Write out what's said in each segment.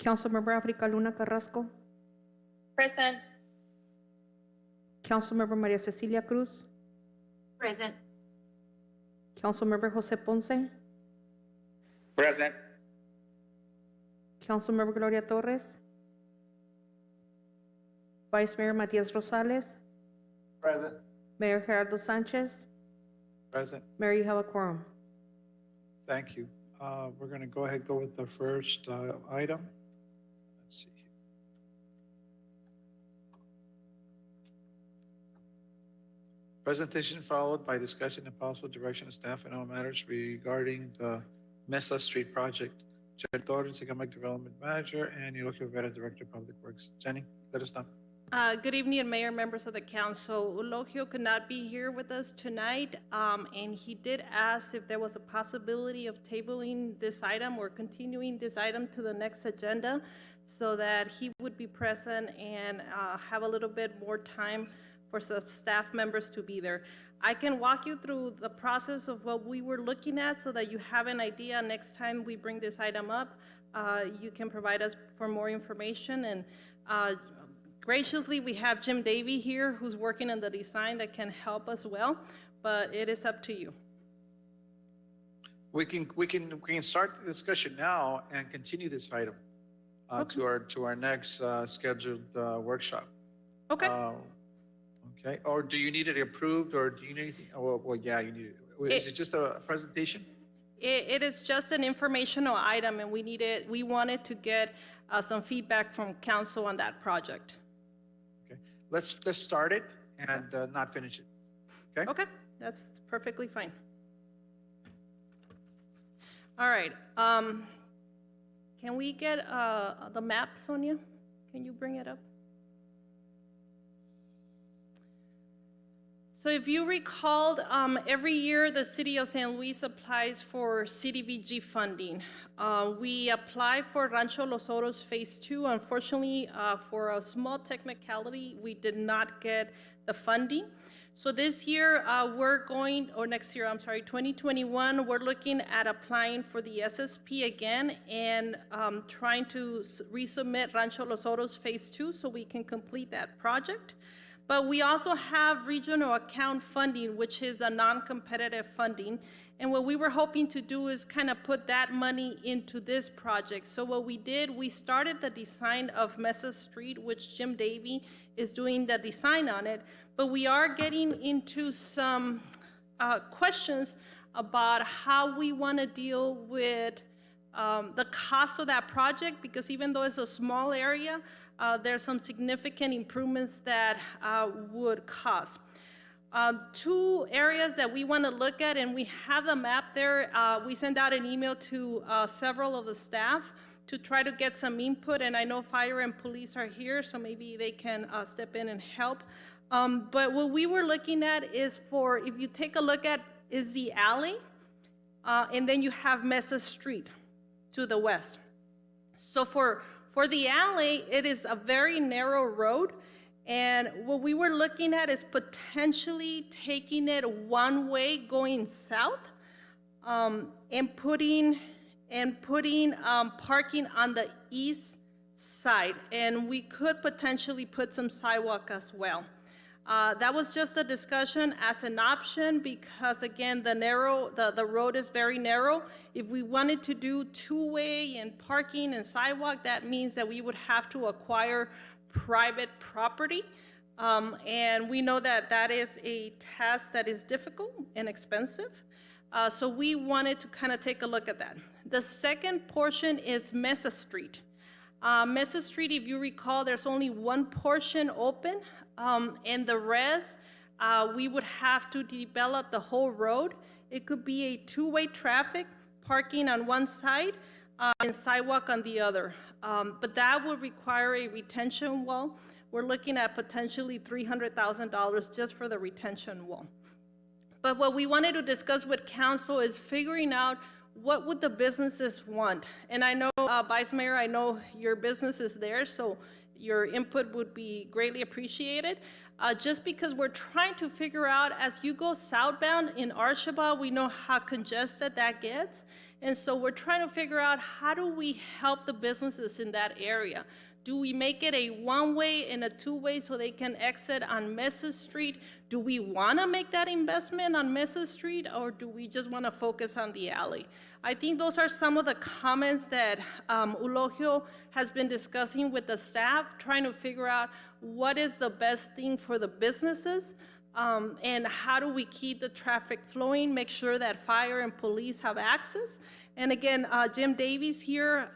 Councilmember Africa Luna Carrasco, Present. Councilmember Maria Cecilia Cruz, Present. Councilmember Jose Ponce, Present. Councilmember Gloria Torres, Vice Mayor Matias Rosales, Present. Mayor Gerardo Sanchez, Present. Mayor, you have a quorum. Thank you. We're going to go ahead and go with the first item. Let's see. Presentation followed by discussion and possible direction of staff and all matters regarding the Mesa Street project. Jenny Torres, Economic Development Manager, and Eulogio Rivera, Director of Public Works. Jenny, let us know. Good evening, Mayor, members of the council. Eulogio could not be here with us tonight, and he did ask if there was a possibility of tabling this item or continuing this item to the next agenda so that he would be present and have a little bit more time for some staff members to be there. I can walk you through the process of what we were looking at so that you have an idea next time we bring this item up. You can provide us for more information, and graciously, we have Jim Davey here who's working on the design that can help us well, but it is up to you. We can start the discussion now and continue this item Okay. to our next scheduled workshop. Okay. Okay, or do you need it approved, or do you need anything? Oh, well, yeah, you need it. Is it just a presentation? It is just an informational item, and we wanted to get some feedback from council on that project. Okay, let's start it and not finish it. Okay. Okay, that's perfectly fine. All right. Can we get the map, Sonia? Can you bring it up? So if you recalled, every year the city of San Luis applies for CDBG funding. We apply for Rancho Los Oros Phase 2. Unfortunately, for a small technicality, we did not get the funding. So this year, next year, I'm sorry, 2021, we're looking at applying for the SSP again and trying to resubmit Rancho Los Oros Phase 2 so we can complete that project. But we also have regional account funding, which is a non-competitive funding. And what we were hoping to do is kind of put that money into this project. So what we did, we started the design of Mesa Street, which Jim Davey is doing the design on it. But we are getting into some questions about how we want to deal with the cost of that project, because even though it's a small area, there's some significant improvements that would cost. Two areas that we want to look at, and we have the map there. We sent out an email to several of the staff to try to get some input, and I know fire and police are here, so maybe they can step in and help. But what we were looking at is if you take a look at, is the alley, and then you have Mesa Street to the west. So for the alley, it is a very narrow road, and what we were looking at is potentially taking it one way going south, and putting parking on the east side, and we could potentially put some sidewalk as well. That was just a discussion as an option because, again, the road is very narrow. If we wanted to do two-way and parking and sidewalk, that means that we would have to acquire private property. And we know that that is a task that is difficult and expensive. So we wanted to kind of take a look at that. The second portion is Mesa Street. Mesa Street, if you recall, there's only one portion open, and the rest, we would have to develop the whole road. It could be a two-way traffic, parking on one side, and sidewalk on the other. But that would require a retention wall. We're looking at potentially $300,000 just for the retention wall. But what we wanted to discuss with council is figuring out what would the businesses want. And I know, Vice Mayor, I know your business is there, so your input would be greatly appreciated. Just because we're trying to figure out, as you go southbound in Archibald, we know how congested that gets. And so we're trying to figure out, how do we help the businesses in that area? Do we make it a one-way and a two-way so they can exit on Mesa Street? Do we want to make that investment on Mesa Street, or do we just want to focus on the alley? I think those are some of the comments that Eulogio has been discussing with the staff, trying to figure out what is the best thing for the businesses, and how do we keep the traffic flowing, make sure that fire and police have access. And again, Jim Davies here,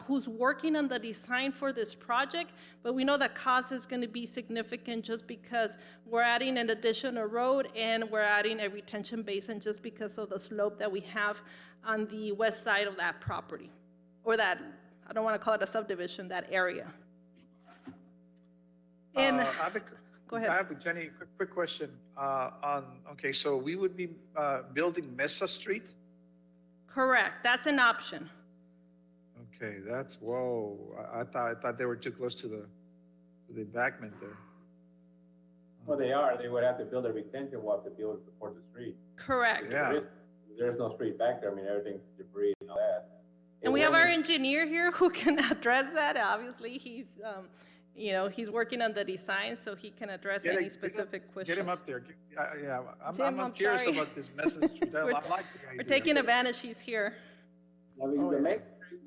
who's working on the design for this project, but we know the cost is going to be significant just because we're adding an additional road and we're adding a retention basin just because of the slope that we have on the west side of that property, or that, I don't want to call it a subdivision, that area. And go ahead. I have, Jenny, quick question okay, so we would be building Mesa Street? Correct, that's an option. Okay, that's, whoa, I thought they were too close to the embankment there. Well, they are. They would have to build a retention wall to be able to support the street. Correct. Yeah. There's no street back there. I mean, everything's debris and all that. And we have our engineer here who can address that. Obviously, he's, he's working on the design, so he can address any specific questions. Get him up there. Yeah, Jim, I'm curious sorry. about this Mesa Street. I like the idea. We're taking advantage he's here. I mean, the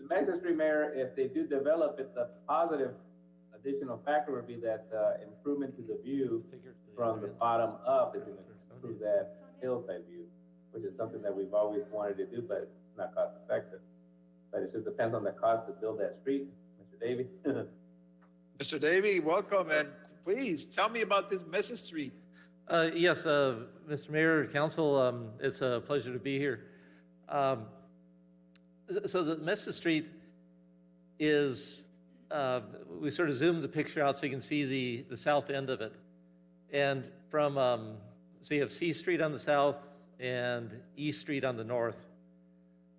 Mesa Street, Mayor, if they do develop it, the positive additional factor would be that improvement to the view from the bottom up is going to improve that hillside view, which is something that we've always wanted to do, but it's not cost effective. But it just depends on the cost to build that street, Mr. Davey. Mr. Davey, welcome, and please tell me about this Mesa Street. Yes, Mr. Mayor, Council, it's a pleasure to be here. So the Mesa Street is, we sort of zoomed the picture out so you can see the south end of it. And from, so you have C Street on the south and E Street on the north.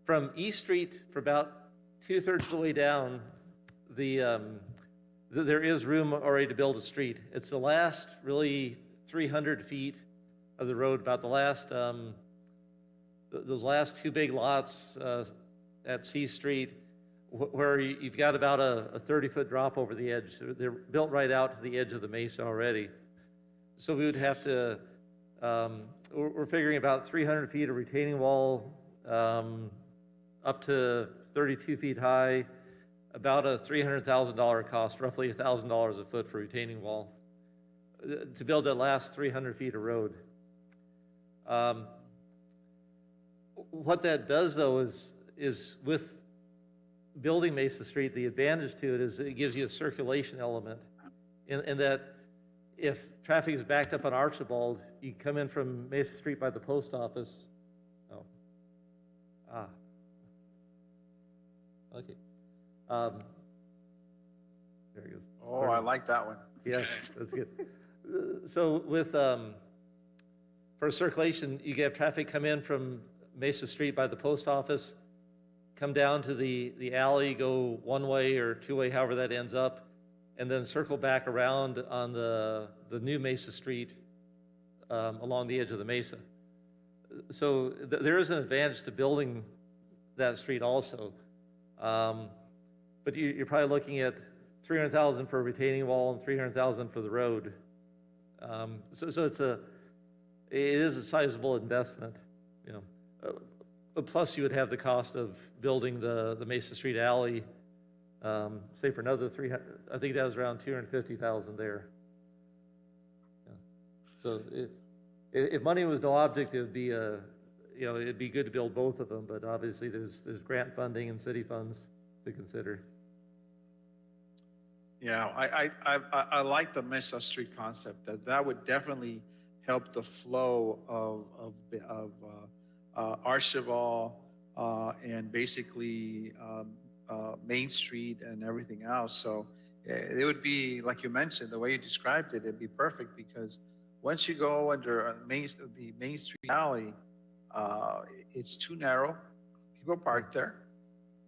From E Street, for about 2/3 of the way down, there is room already to build a street. It's the last really 300 feet of the road, about the last, those last two big lots at C Street, where you've got about a 30-foot drop over the edge. So they're built right out to the edge of the mesa already. So we would have to, we're figuring about 300 feet of retaining wall, up to 32 feet high, about a $300,000 cost, roughly $1,000 a foot for retaining wall, to build that last 300 feet of road. What that does, though, is with building Mesa Street, the advantage to it is it gives you a circulation element, in that if traffic is backed up on Archibald, you come in from Mesa Street by the post office. Okay. There he goes. Oh, I like that one. Yes, that's good. So with, for circulation, you get traffic come in from Mesa Street by the post office, come down to the alley, go one way or two way, however that ends up, and then circle back around on the new Mesa Street along the edge of the mesa. So there is an advantage to building that street also. But you're probably looking at $300,000 for a retaining wall and $300,000 for the road. So it is a sizable investment, you know. Plus, you would have the cost of building the Mesa Street alley, say for another 300. I think that was around 250,000 there. Yeah. So if money was no object, it would be it'd be good to build both of them. But obviously, there's grant funding and city funds to consider. Yeah, I like the Mesa Street concept. That would definitely help the flow of Archibald and basically Main Street and everything else. So it would be, like you mentioned, the way you described it, it'd be perfect, because once you go under the Main Street alley, it's too narrow. People park there,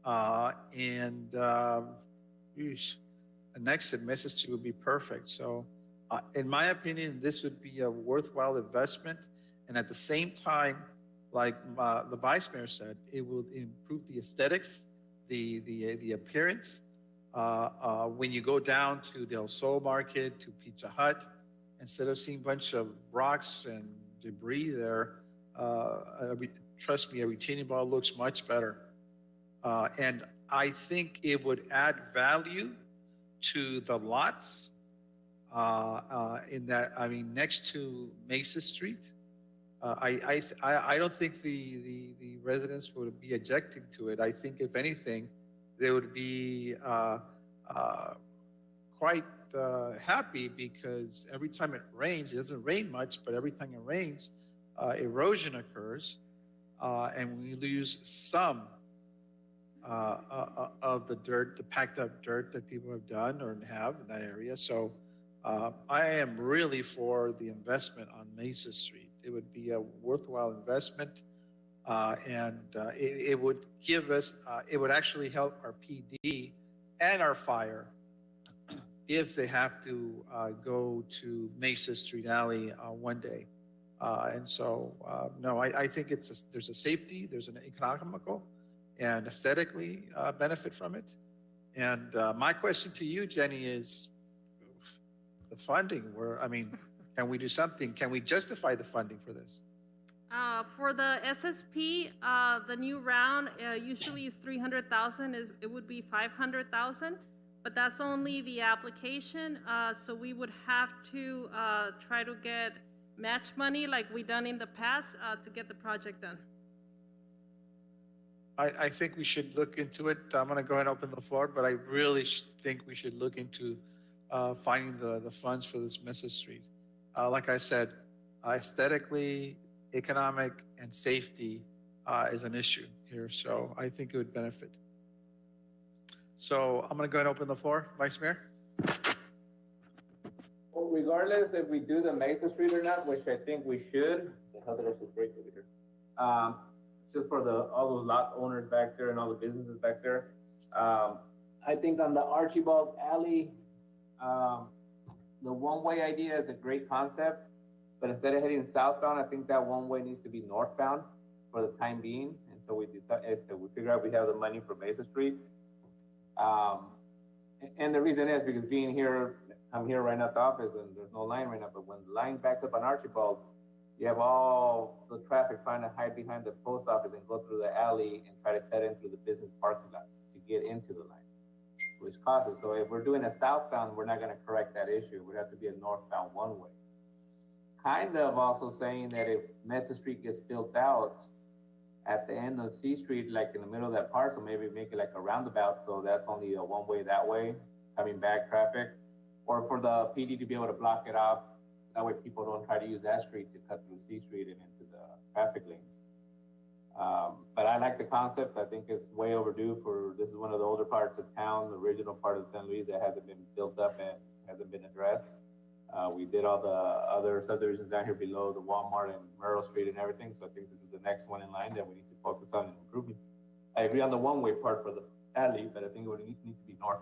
and an exit, Mesa Street would be perfect. So, in my opinion, this would be a worthwhile investment. And at the same time, like the vice mayor said, it will improve the aesthetics, the appearance. When you go down to Del Sol Market, to Pizza Hut, instead of seeing a bunch of rocks and debris there, trust me, a retaining wall looks much better. And I think it would add value to the lots in that, I mean, next to Mesa Street. I don't think the residents would be objecting to it. I think if anything, they would be quite happy, because every time it rains, it doesn't rain much, but every time it rains, erosion occurs, and we lose some of the dirt, the packed up dirt that people have done or have in that area. So I am really for the investment on Mesa Street. It would be a worthwhile investment, and it would give us, it would actually help our PD and our fire if they have to go to Mesa Street Alley one day. And so, no, I think there's a safety, there's an economical and aesthetically benefit from it. And my question to you, Jenny, is the funding. Can we do something? Can we justify the funding for this? For the SSP, the new round usually is 300,000. It would be 500,000, but that's only the application. So we would have to try to get match money like we done in the past to get the project done. I think we should look into it. I'm going to go ahead and open the floor, but I really think we should look into finding the funds for this Mesa Street. Like I said, aesthetically, economic, and safety is an issue here. So I think it would benefit. So I'm going to go ahead and open the floor. Vice Mayor? Well, regardless if we do the Mesa Street or not, which I think we should, the hell did I just break over here? Just for all those lot owners back there and all the businesses back there. I think on the Archibald Alley, the one-way idea is a great concept, but instead of heading southbound, I think that one-way needs to be northbound for the time being. And so we figure out we have the money for Mesa Street. And the reason is because being here, I'm here right now at the office and there's no line right now, but when the line backs up on Archibald, you have all the traffic trying to hide behind the post office and go through the alley and try to cut into the business parking lots to get into the line, which causes. So if we're doing a southbound, we're not going to correct that issue. It would have to be a northbound one-way. Kind of also saying that if Mesa Street gets built out at the end of C Street, like in the middle of that parcel, maybe make it like a roundabout. So that's only a one-way that way, coming back traffic, or for the PD to be able to block it off. That way people don't try to use that street to cut through C Street and into the traffic lanes. But I like the concept. I think it's way overdue this is one of the older parts of town, the original part of San Luis that hasn't been built up and hasn't been addressed. We did all the other subdivisions down here below the Walmart and Merrill Street and everything. So I think this is the next one in line that we need to focus on and improving. I agree on the one-way part for the alley, but I think it would need to be north.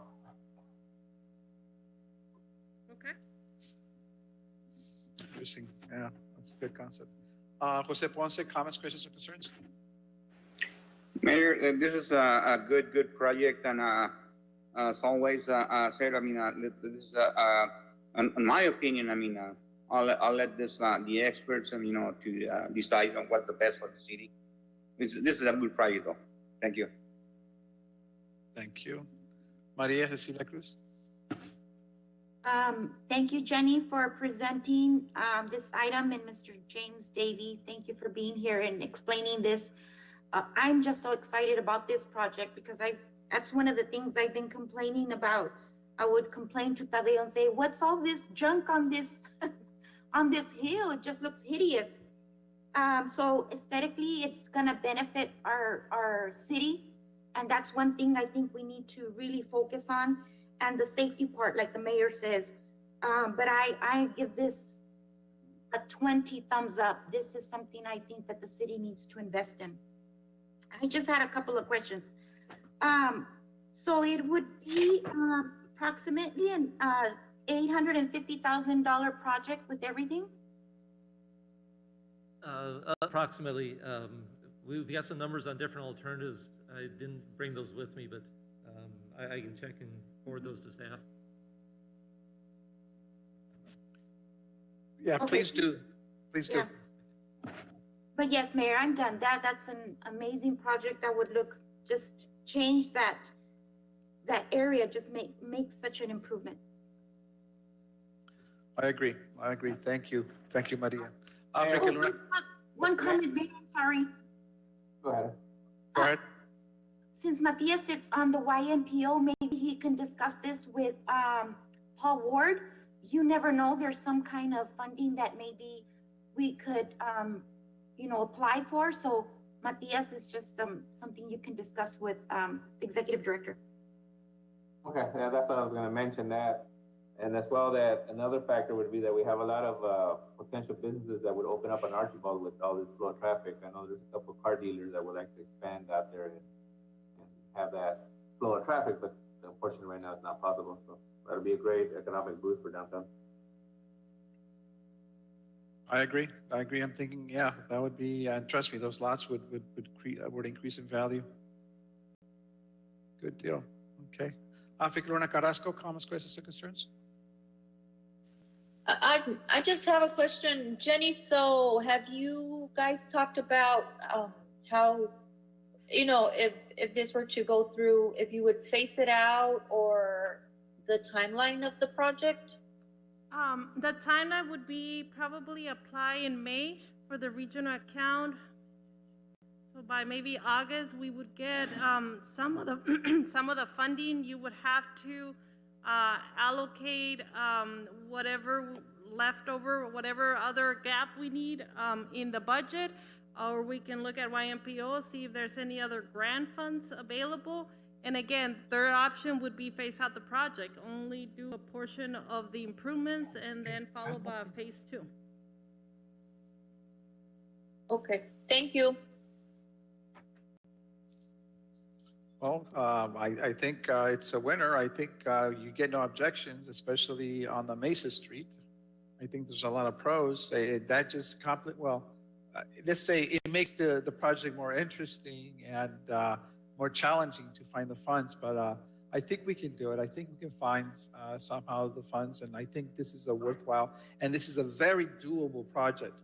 Okay. Interesting. Yeah, that's a good concept. Jose Ponce, comments, questions, or concerns? Mayor, this is a good project, and as always said, I mean, this is in my opinion, I mean, I'll let the experts, to decide on what's the best for the city. This is a good project, though. Thank you. Thank you. Maria Cecilia Cruz. Thank you, Jenny, for presenting this item, and Mr. James Davey, thank you for being here and explaining this. I'm just so excited about this project because that's one of the things I've been complaining about. I would complain to Tadeo and say, what's all this junk on this on this hill? It just looks hideous. So aesthetically, it's gonna benefit our city, and that's one thing I think we need to really focus on. And the safety part, like the mayor says, but I give this a 20 thumbs up. This is something I think that the city needs to invest in. I just had a couple of questions. So it would be approximately an $850,000 project with everything? Approximately, we've got some numbers on different alternatives. I didn't bring those with me, but I can check and forward those to staff. Yeah, Okay. please do. Please do. Yeah. But yes, Mayor, I'm done. That's an amazing project that would just change that area, just make such an improvement. I agree. Thank you. Thank you, Maria. Mayor. Africa Luna, One comment, Mayor, I'm sorry. Go ahead. go ahead. Since Matias sits on the YMPO, maybe he can discuss this with Paul Ward. You never know, there's some kind of funding that maybe we could, apply for. So Matias is just something you can discuss with the executive director. Okay, yeah, that's what I was gonna mention that. And as well, that another factor would be that we have a lot of potential businesses that would open up on Archibald with all this flow of traffic. I know there's a couple of car dealers that would like to expand out there and have that flow of traffic, but unfortunately right now it's not possible. So that'll be a great economic boost for downtown. I agree. I'm thinking, yeah, that would be, trust me, those lots would increase in value. Good deal. Okay. Africa Luna Carrasco, comments, questions, and concerns? I just have a question, Jenny. So have you guys talked about how, if this were to go through, if you would phase it out or the timeline of the project? The timeline would be probably apply in May for the regional account. So by maybe August, we would get some of the some of the funding. You would have to allocate whatever leftover, whatever other gap we need in the budget, or we can look at YMPO, see if there's any other grant funds available. And again, third option would be phase out the project, only do a portion of the improvements and then followed by phase 2. Okay, thank you. Well, I think it's a winner. I think you get no objections, especially on the Mesa Street. I think there's a lot of pros. That just let's say it makes the project more interesting and more challenging to find the funds. But I think we can do it. I think we can find somehow the funds, and I think this is a worthwhile, and this is a very doable project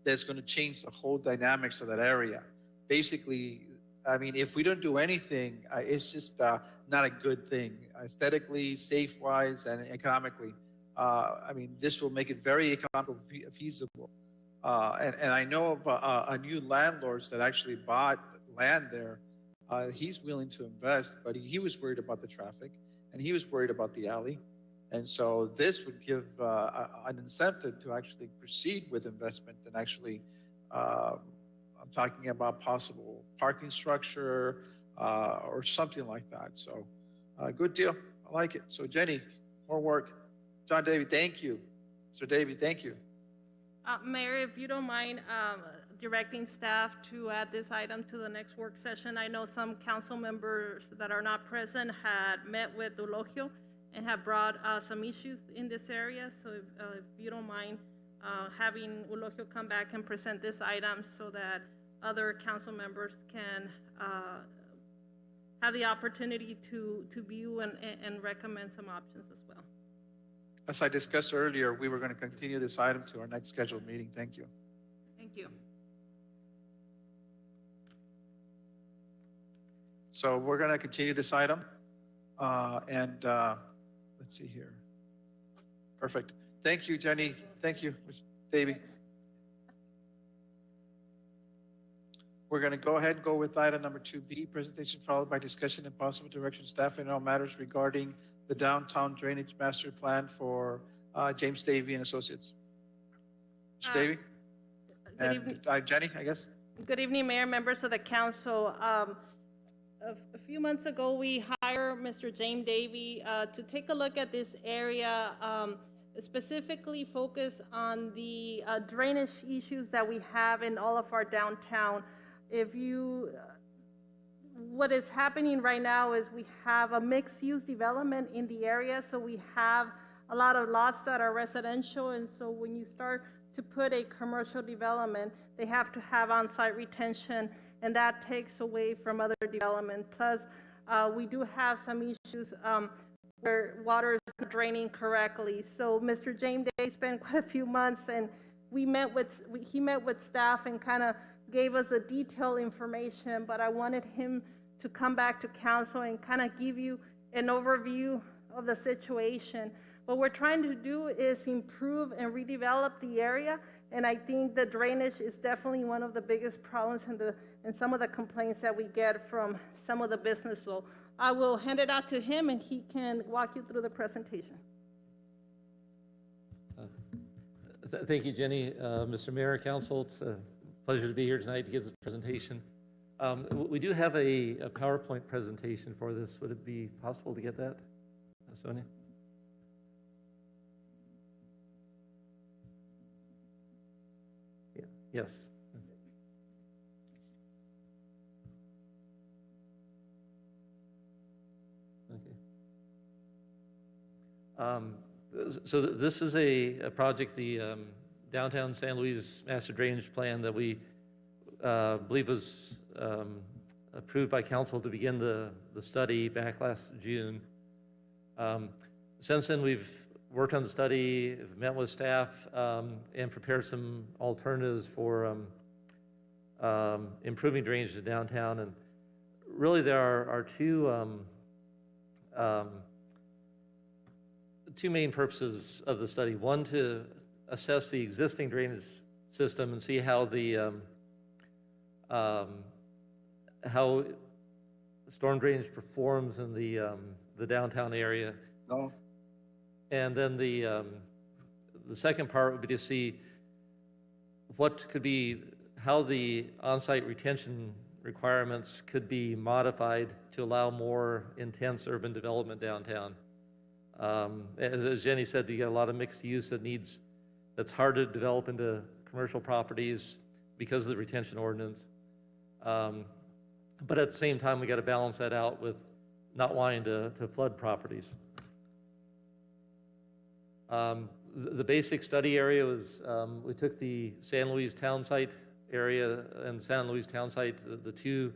that's going to change the whole dynamics of that area. Basically, I mean, if we don't do anything, it's just not a good thing, aesthetically, safe-wise, and economically. I mean, this will make it very economical feasible. And I know of a new landlord that actually bought land there. He's willing to invest, but he was worried about the traffic, and he was worried about the alley. And so this would give an incentive to actually proceed with investment and actually I'm talking about possible parking structure or something like that. So good deal. I like it. So Jenny, more work. John David, thank you. Sir David, thank you. Mayor, if you don't mind directing staff to add this item to the next work session. I know some council members that are not present had met with Eulogio and have brought some issues in this area. So if you don't mind having Eulogio come back and present this item so that other council members can have the opportunity to view and recommend some options as well. As I discussed earlier, we were going to continue this item to our next scheduled meeting. Thank you. Thank you. So we're going to continue this item. And let's see here. Perfect. Thank you, Jenny. Thank you, Ms. Davey. We're going to go ahead and go with item number 2B, presentation followed by discussion and possible direction staff in all matters regarding the downtown drainage master plan for James Davey and Associates. Mr. Davey? Good evening. And Jenny, I guess? Good evening, Mayor, members of the council. A few months ago, we hired Mr. James Davey to take a look at this area, specifically focus on the drainage issues that we have in all of our downtown. what is happening right now is we have a mixed-use development in the area, so we have a lot of lots that are residential, and so when you start to put a commercial development, they have to have on-site retention, and that takes away from other development. Plus, we do have some issues where water is not draining correctly. So Mr. James Day spent quite a few months, and he met with staff and kind of gave us a detailed information, but I wanted him to come back to council and kind of give you an overview of the situation. What we're trying to do is improve and redevelop the area, and I think the drainage is definitely one of the biggest problems and some of the complaints that we get from some of the business. So I will hand it out to him, and he can walk you through the presentation. Thank you, Jenny. Mr. Mayor, Council, it's a pleasure to be here tonight to give this presentation. We do have a PowerPoint presentation for this. Would it be possible to get that, Sonia? Yeah. Yes. Okay. So this is a project, the Downtown San Luis Master Drainage Plan that we believe was approved by council to begin the study back last June. Since then, we've worked on the study, met with staff, and prepared some alternatives for improving drainage in downtown. And really, there are two main purposes of the study. One, to assess the existing drainage system and see how how storm drainage performs in the downtown area. No. And then the second part would be to see what could be, how the on-site retention requirements could be modified to allow more intense urban development downtown. As Jenny said, you got a lot of mixed use that's hard to develop into commercial properties because of the retention ordinance. But at the same time, we got to balance that out with not wanting to flood properties. The basic study area was, we took the San Luis Town Site area and San Luis Town Site, the two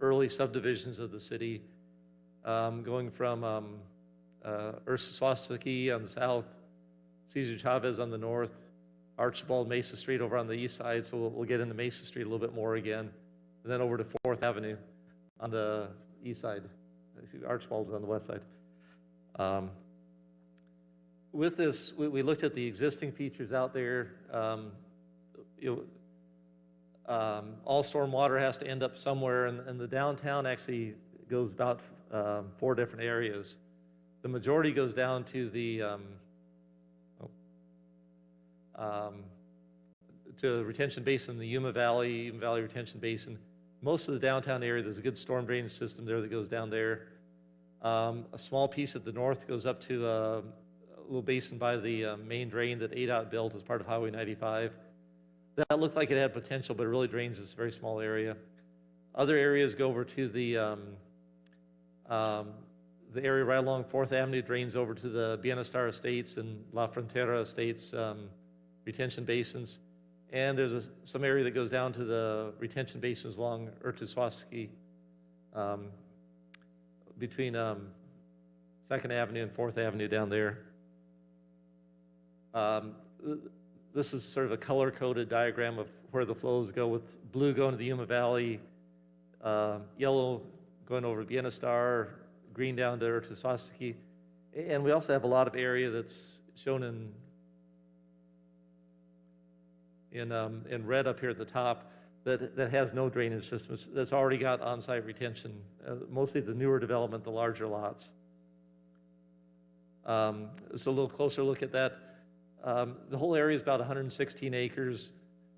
early subdivisions of the city, going from Ursa Swastiki on the south, Cesar Chavez on the north, Archibald Mesa Street over on the east side, so we'll get into Mesa Street a little bit more again, and then over to 4th Avenue on the east side. Archibald's on the west side. With this, we looked at the existing features out there. All storm water has to end up somewhere, and the downtown actually goes about 4 different areas. The majority goes down to the retention basin, the Yuma Valley Retention Basin. Most of the downtown area, there's a good storm drainage system there that goes down there. A small piece at the north goes up to a little basin by the main drain that ADOT built as part of Highway 95. That looked like it had potential, but it really drains this very small area. Other areas go over to the area right along 4th Avenue, drains over to the Bienestar Estates and La Frontera Estates retention basins. And there's some area that goes down to the retention basins along Ursa Swastiki, between 2nd Avenue and 4th Avenue down there. This is sort of a color-coded diagram of where the flows go, with blue going to the Yuma Valley, yellow going over to Bienestar, green down to Ursa Swastiki. And we also have a lot of area that's shown in red up here at the top that has no drainage systems, that's already got on-site retention, mostly the newer development, the larger lots. So a little closer look at that. The whole area is about 116 acres,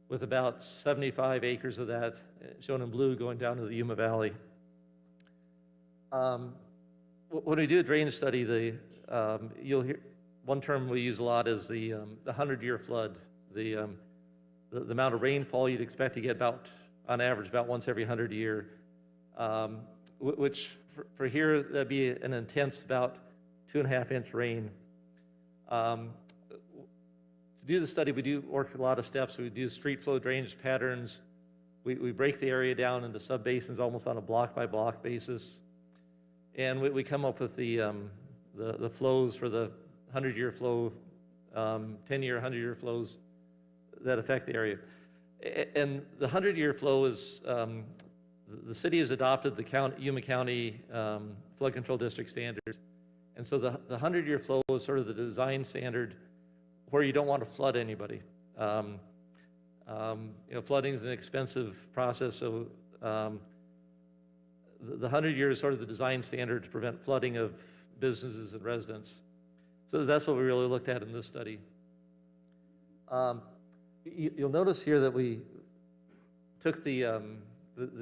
with about 75 acres of that shown in blue going down to the Yuma Valley. When we do a drainage study, you'll hear one term we use a lot is the 100-year flood. The amount of rainfall you'd expect to get about, on average, about once every 100 year. which for here, that'd be an intense about 2.5-inch rain. To do the study, we do work a lot of steps. We do street flow drainage patterns. We break the area down into subbasins almost on a block-by-block basis. And we come up with the flows for the 100-year flow, 10-year, 100-year flows that affect the area. And the 100-year flow is, the city has adopted the Yuma County flood control district standards. And so the 100-year flow is sort of the design standard where you don't want to flood anybody. Flooding is an expensive process, so the 100 year is sort of the design standard to prevent flooding of businesses and residents. So that's what we really looked at in this study. You'll notice here that we took the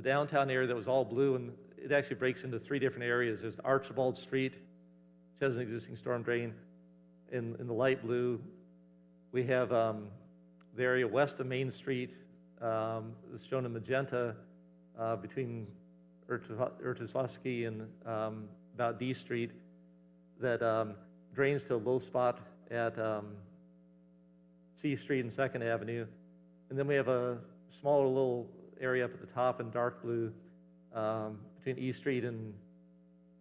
downtown area that was all blue, and it actually breaks into 3 different areas. There's Archibald Street, which has an existing storm drain. In the light blue, we have the area west of Main Street, is shown in magenta, between Urtuswaski and about D Street, that drains to a low spot at C Street and 2nd Avenue. And then we have a smaller little area up at the top in dark blue between E Street and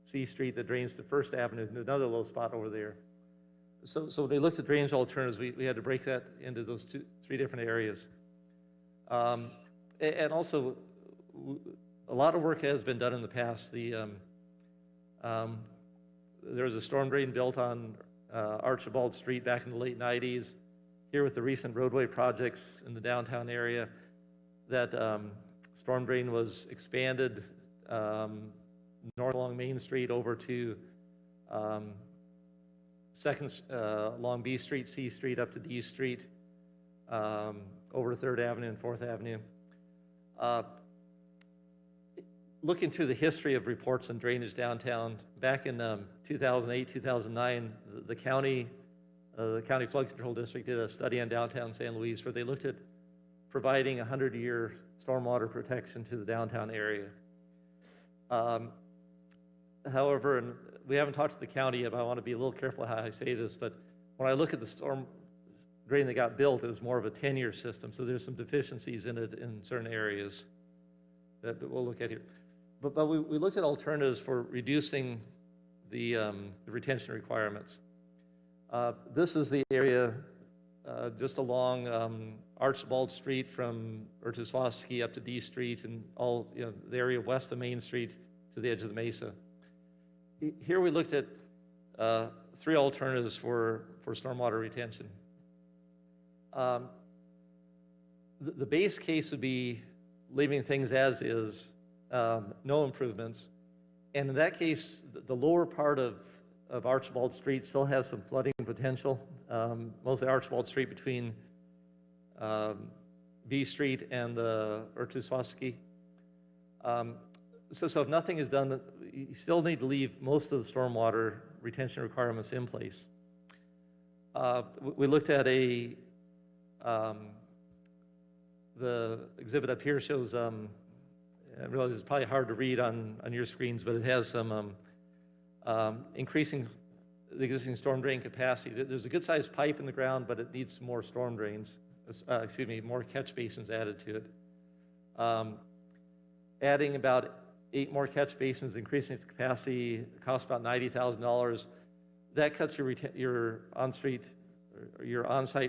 C Street that drains to 1st Avenue, and another low spot over there. So when we looked at drainage alternatives, we had to break that into those 3 different areas. And also, a lot of work has been done in the past. There was a storm drain built on Archibald Street back in the late 90s. Here with the recent roadway projects in the downtown area, that storm drain was expanded north along Main Street over to along B Street, C Street, up to D Street, over to 3rd Avenue and 4th Avenue. Looking through the history of reports on drainage downtown, back in 2008, 2009, the county flood control district did a study on downtown San Luis where they looked at providing 100-year stormwater protection to the downtown area. However, and we haven't talked to the county yet, but I want to be a little careful how I say this, but when I look at the storm drain that got built, it was more of a 10-year system, so there's some deficiencies in it in certain areas that we'll look at here. But we looked at alternatives for reducing the retention requirements. This is the area just along Archibald Street from Urtuswaski up to D Street, and all the area west of Main Street to the edge of the mesa. Here we looked at 3 alternatives for stormwater retention. The base case would be leaving things as is, no improvements. And in that case, the lower part of Archibald Street still has some flooding potential, mostly Archibald Street between B Street and Urtuswaski. So if nothing is done, you still need to leave most of the stormwater retention requirements in place. We looked at the exhibit up here shows, I realize it's probably hard to read on your screens, but it has some increasing the existing storm drain capacity. There's a good sized pipe in the ground, but it needs more storm drains, more catch basins added to it. Adding about 8 more catch basins, increasing its capacity, costs about $90,000. That cuts your on-site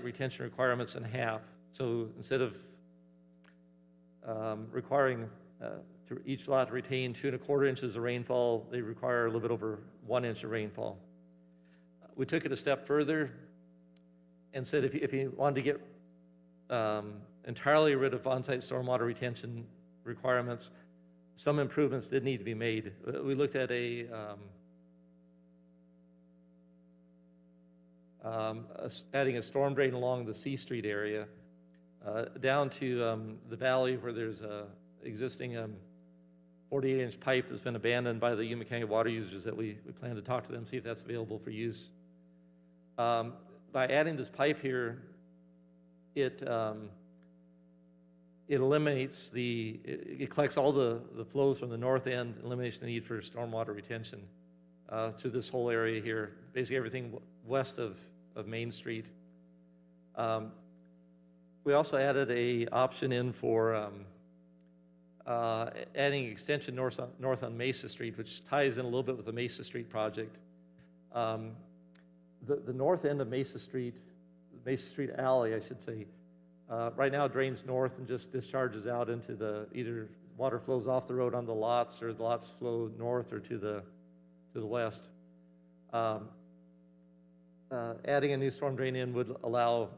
retention requirements in half. So instead of requiring to each lot to retain 2¼ inches of rainfall, they require a little bit over 1 inch of rainfall. We took it a step further and said if you wanted to get entirely rid of on-site stormwater retention requirements, some improvements did need to be made. We looked at adding a storm drain along the C Street area down to the valley where there's a existing 48-inch pipe that's been abandoned by the Yuma County water users that we plan to talk to them, see if that's available for use. By adding this pipe here, it it eliminates it collects all the flows from the north end, eliminates the need for stormwater retention through this whole area here, basically everything west of Main Street. We also added a option in for adding extension north on Mesa Street, which ties in a little bit with the Mesa Street project. The north end of Mesa Street Alley, I should say, right now drains north and just discharges out into either water flows off the road on the lots, or the lots flow north or to the west. Adding a new storm drain in would allow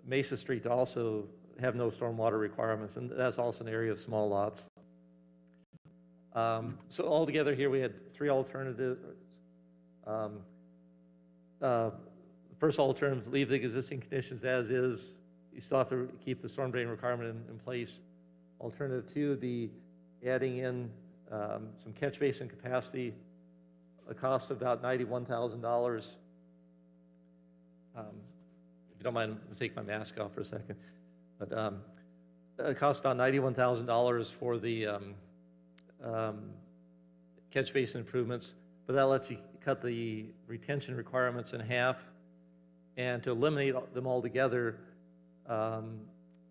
Mesa Street to also have no stormwater requirements, and that's also an area of small lots. So altogether here we had three alternatives. First alternative, leave the existing conditions as is. You still have to keep the storm drain requirement in place. Alternative two would be adding in some catch basin capacity, a cost of about $91,000. If you don't mind, I'll take my mask off for a second. But it costs about $91,000 for the catch basin improvements, but that lets you cut the retention requirements in half, and to eliminate them altogether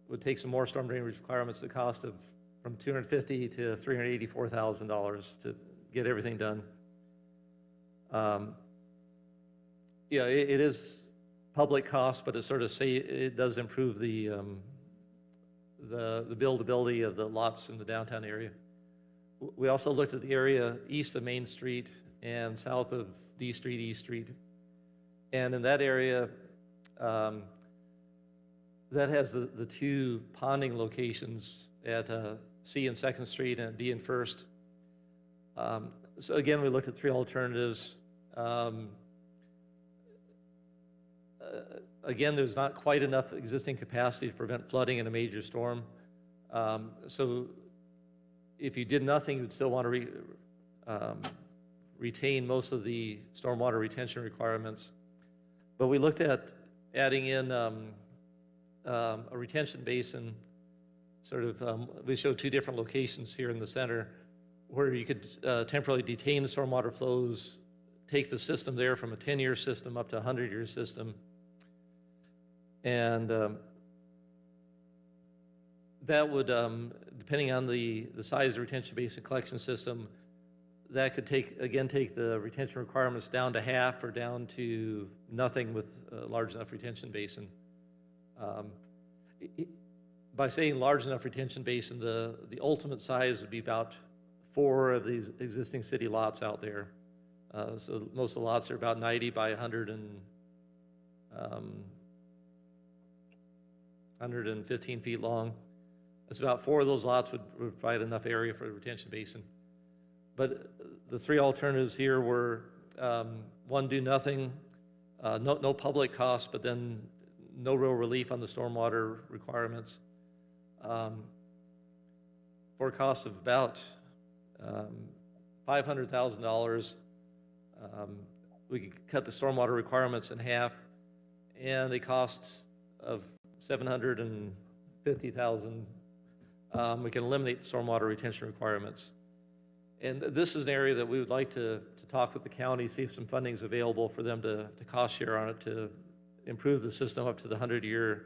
would take some more storm drainage requirements, the cost of from $250,000 to $384,000 to get everything done. Yeah, it is public cost, but it sort of it does improve the buildability of the lots in the downtown area. We also looked at the area east of Main Street and south of D Street, E Street. And in that area, that has the two ponding locations at C and 2nd Street and D and 1st. So again, we looked at three alternatives. Again, there's not quite enough existing capacity to prevent flooding in a major storm. So if you did nothing, you'd still want to retain most of the stormwater retention requirements. But we looked at adding in a retention basin, sort of, we showed two different locations here in the center where you could temporarily detain the stormwater flows, take the system there from a 10-year system up to a 100-year system. And that would, depending on the size of the retention basin collection system, that could take the retention requirements down to half or down to nothing with a large enough retention basin. By saying large enough retention basin, the ultimate size would be about 4 of these existing city lots out there. So most of the lots are about 90 by 115 feet long. It's about 4 of those lots would provide enough area for the retention basin. But the three alternatives here were, one, do nothing, no public costs, but then no real relief on the stormwater requirements. For a cost of about $500,000, we could cut the stormwater requirements in half, and the cost of $750,000, we can eliminate the stormwater retention requirements. And this is an area that we would like to talk with the county, see if some funding is available for them to cost share on it to improve the system up to the 100-year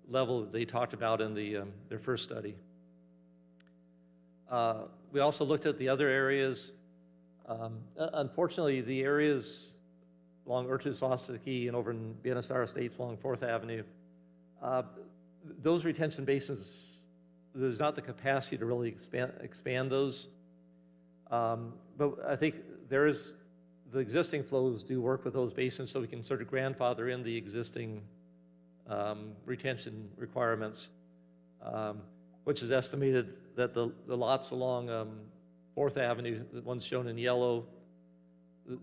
level that they talked about in their first study. We also looked at the other areas. Unfortunately, the areas along Urtu-Swastiki and over in Bienestar Estates along 4th Avenue, those retention basins, there's not the capacity to really expand those. But I think the existing flows do work with those basins, so we can sort of grandfather in the existing retention requirements, which is estimated that the lots along 4th Avenue, the ones shown in yellow,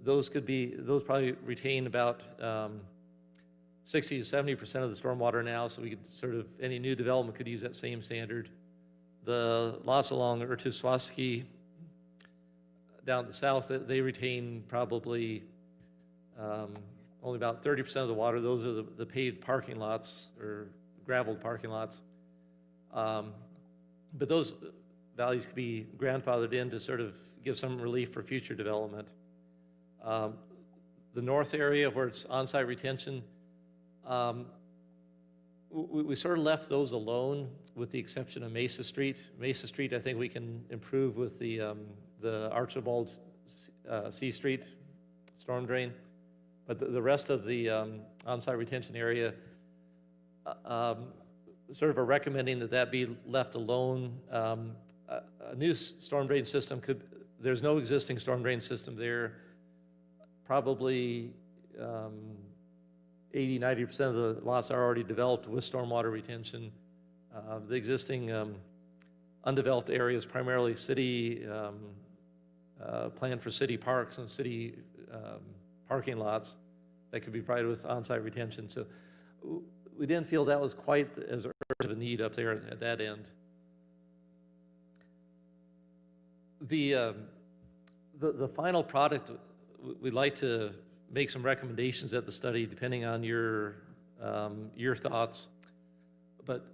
those probably retain about 60 to 70% of the stormwater now, so we could sort of, any new development could use that same standard. The lots along Urtu-Swastiki down the south, they retain probably only about 30% of the water. Those are the paved parking lots or graveled parking lots. But those values could be grandfathered in to sort of give some relief for future development. The north area where it's on-site retention, we sort of left those alone with the exception of Mesa Street. Mesa Street, I think we can improve with the Archibald C Street storm drain. But the rest of the on-site retention area, sort of are recommending that be left alone. A new storm drain system there's no existing storm drain system there. Probably 80–90% of the lots are already developed with stormwater retention. The existing undeveloped areas, primarily city, planned for city parks and city parking lots that could be provided with on-site retention. So we didn't feel that was quite as urgent of a need up there at that end. The final product, we'd like to make some recommendations at the study depending on your thoughts. But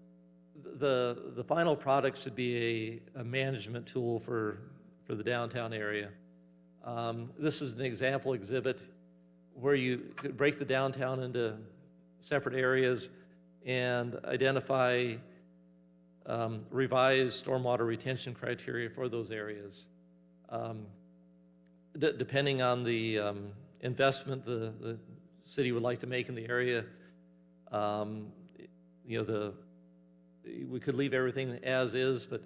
the final product should be a management tool for the downtown area. This is an example exhibit where you could break the downtown into separate areas and identify revised stormwater retention criteria for those areas. Depending on the investment the city would like to make in the area, we could leave everything as is, but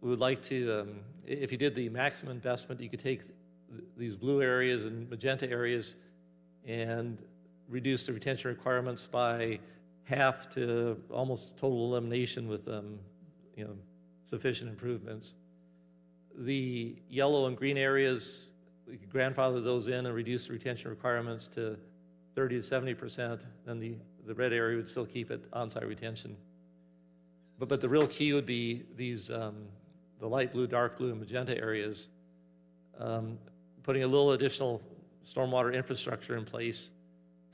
we would like to, if you did the maximum investment, you could take these blue areas and magenta areas and reduce the retention requirements by half to almost total elimination with sufficient improvements. The yellow and green areas, we could grandfather those in and reduce the retention requirements to 30 to 70%, and the red area would still keep it on-site retention. But the real key would be these, the light blue, dark blue, and magenta areas, putting a little additional stormwater infrastructure in place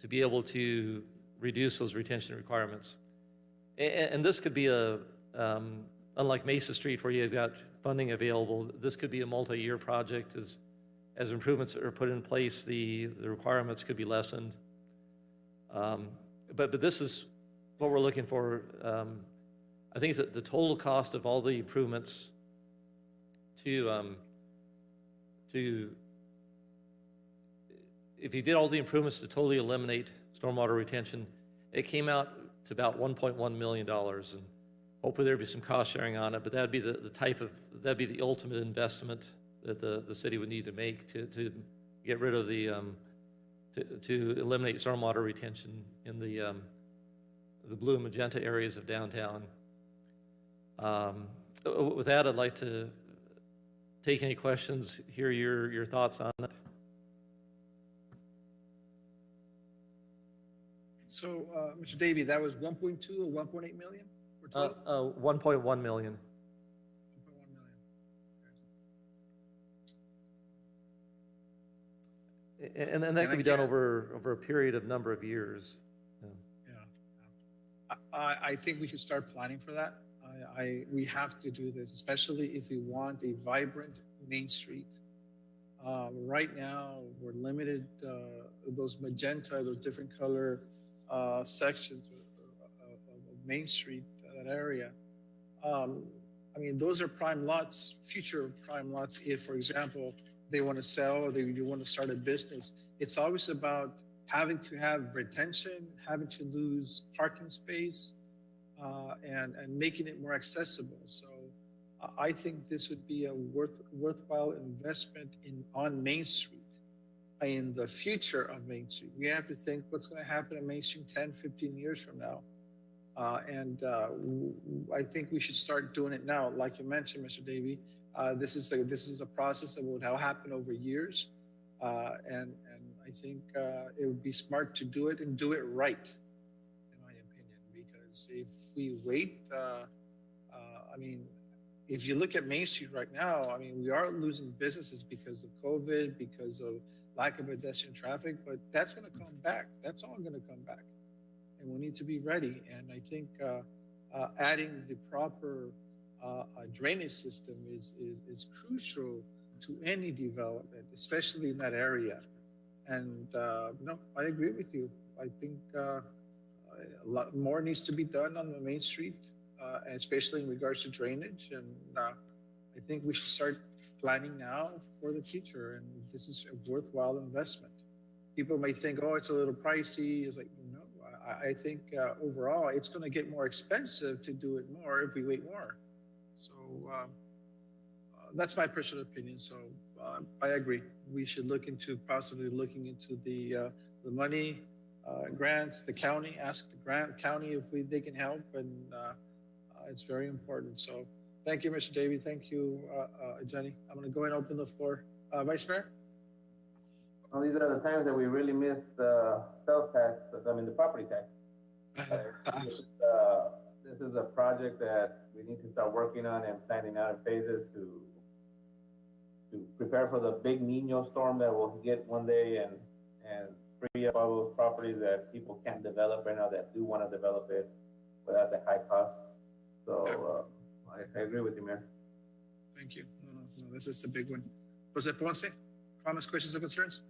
to be able to reduce those retention requirements. And this could be unlike Mesa Street where you've got funding available, this could be a multi-year project. As improvements are put in place, the requirements could be lessened. But this is what we're looking for. I think that the total cost of all the improvements if you did all the improvements to totally eliminate stormwater retention, it came out to about $1.1 million. And hopefully there'd be some cost sharing on it, but that'd be that'd be the ultimate investment that the city would need to make to get rid of to eliminate stormwater retention in the blue and magenta areas of downtown. With that, I'd like to take any questions, hear your thoughts on it. So, Mr. Davey, that was 1.2 or 1.8 million? For total? 1.1 million. 1.1 million. And that could be done over a period of number of years. Yeah. I think we should start planning for that. We have to do this, especially if we want a vibrant Main Street. Right now, we're limited, those magenta, those different color sections of Main Street, that area. I mean, those are prime lots, future prime lots. If, for example, they want to sell or they want to start a business, it's always about having to have retention, having to lose parking space, and making it more accessible. So I think this would be a worthwhile investment on Main Street, in the future of Main Street. We have to think what's going to happen in Main Street 10, 15 years from now. I think we should start doing it now. Like you mentioned, Mr. Davey, this is a process that will happen over years. And I think it would be smart to do it and do it right, in my opinion, because if we wait, I mean, if you look at Main Street right now, I mean, we are losing businesses because of COVID, because of lack of pedestrian traffic, but that's going to come back. That's all going to come back. And we need to be ready. And I think adding the proper drainage system is crucial to any development, especially in that area. And no, I agree with you. I think a lot more needs to be done on the main street, especially in regards to drainage. And I think we should start planning now for the future. And this is a worthwhile investment. People may think, oh, it's a little pricey. It's like, no, I think overall it's going to get more expensive to do it more if we wait more. So that's my personal opinion. So I agree. We should look into possibly looking into the money, grants, the county, ask the county if they can help. And it's very important. So thank you, Mr. Davey. Thank you, Jenny. I'm going to go ahead and open the floor. Vice Mayor? Well, these are the times that we really miss the sales tax, the property tax. This is a project that we need to start working on and planning out in phases to prepare for the big Nino storm that we'll get one day and free up all those properties that people can't develop right now that do want to develop it without the high cost. So I agree with you, Mayor. Thank you. No, this is a big one. Jose Ponce, comments, questions, or concerns?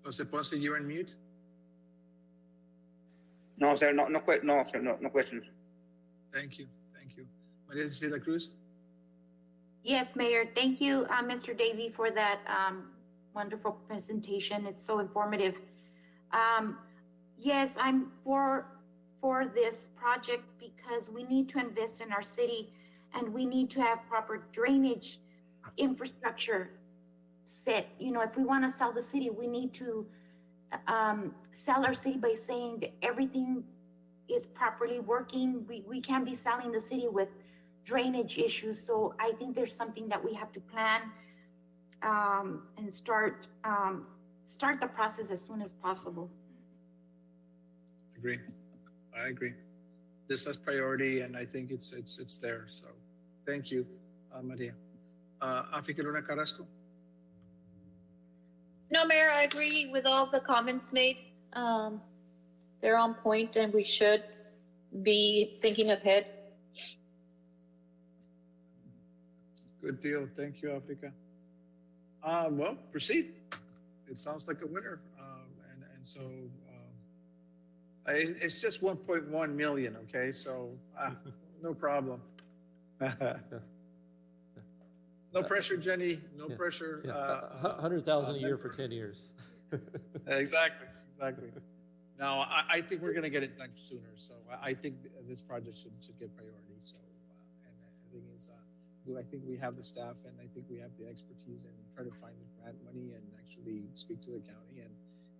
Jose Ponce, you're on mute. No, sir, no questions. Thank you. Thank you. Maria de la Cruz? Yes, Mayor. Thank you, Mr. Davey, for that wonderful presentation. It's so informative. Yes, I'm for this project because we need to invest in our city and we need to have proper drainage infrastructure set. You know, if we want to sell the city, we need to sell our city by saying that everything is properly working. We can't be selling the city with drainage issues. So I think there's something that we have to plan and start the process as soon as possible. Agree. I agree. This has priority, and I think it's there. So, thank you, Maria. Africa Luna Carrasco. No, Mayor, I agree with all the comments made. They're on point, and we should be thinking ahead. Good deal. Thank you, Africa. Well, proceed. It sounds like a winner. And so it's just 1.1 million. Okay, so no problem. No pressure, Jenny. No pressure. 100,000 a year for 10 years. Exactly. Now, I think we're going to get it done sooner. So I think this project should get priority. So, and the thing is, I think we have the staff and I think we have the expertise and try to find the grant money and actually speak to the county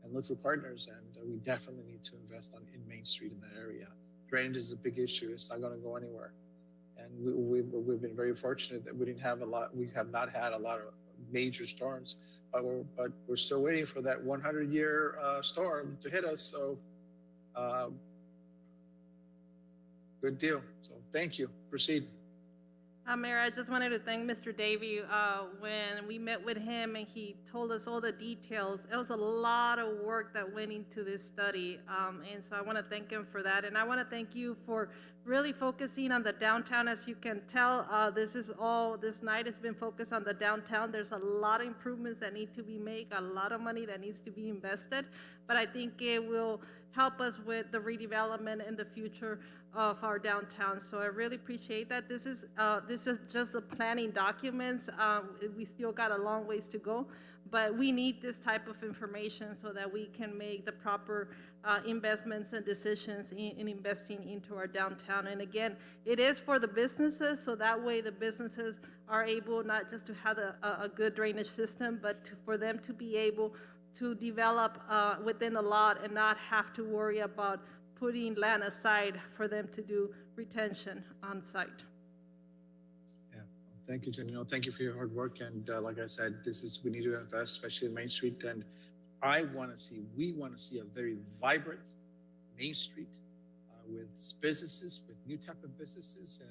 and look for partners. And we definitely need to invest in Main Street in that area. Drainage is a big issue. It's not going to go anywhere. And we've been very fortunate that we have not had a lot of major storms, but we're still waiting for that 100-year storm to hit us. So good deal. So thank you. Proceed. Mayor, I just wanted to thank Mr. Davey. When we met with him and he told us all the details, it was a lot of work that went into this study. And so I want to thank him for that. And I want to thank you for really focusing on the downtown. As you can tell, this night has been focused on the downtown. There's a lot of improvements that need to be made, a lot of money that needs to be invested. But I think it will help us with the redevelopment in the future of our downtown. So I really appreciate that. This is just the planning documents. We still got a long ways to go, but we need this type of information so that we can make the proper investments and decisions in investing into our downtown. And again, it is for the businesses, so that way the businesses are able not just to have a good drainage system, but for them to be able to develop within a lot and not have to worry about putting land aside for them to do retention on site. Yeah, thank you, Jenny. Thank you for your hard work. And like I said, we need to invest, especially in Main Street. And we want to see a very vibrant Main Street with businesses, with new type of businesses, and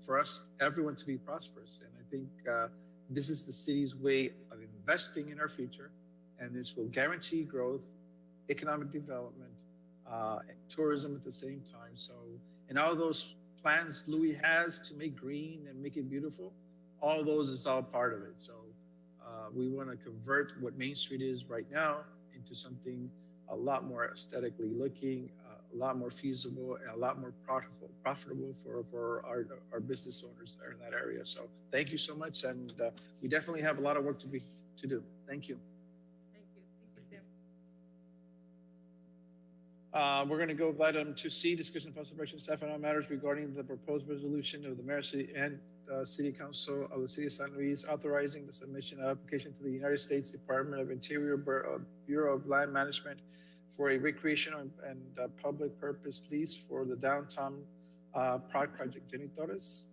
for us, everyone to be prosperous. And I think this is the city's way of investing in our future and this will guarantee growth, economic development, and tourism at the same time. So, and all those plans Louis has to make green and make it beautiful, all those is all part of it. So we want to convert what Main Street is right now into something a lot more aesthetically looking, a lot more feasible, and a lot more profitable for our business owners there in that area. So thank you so much, and we definitely have a lot of work to do. Thank you. Thank you, Tim. We're going to go to item 2C, discussion of possible action, staff and all matters regarding the proposed resolution of the mayor, city, and City Council of the City of San Luis authorizing the submission of application to the United States Department of Interior Bureau of Land Management for a recreational and public purpose lease for the downtown park project. Jenny Torres.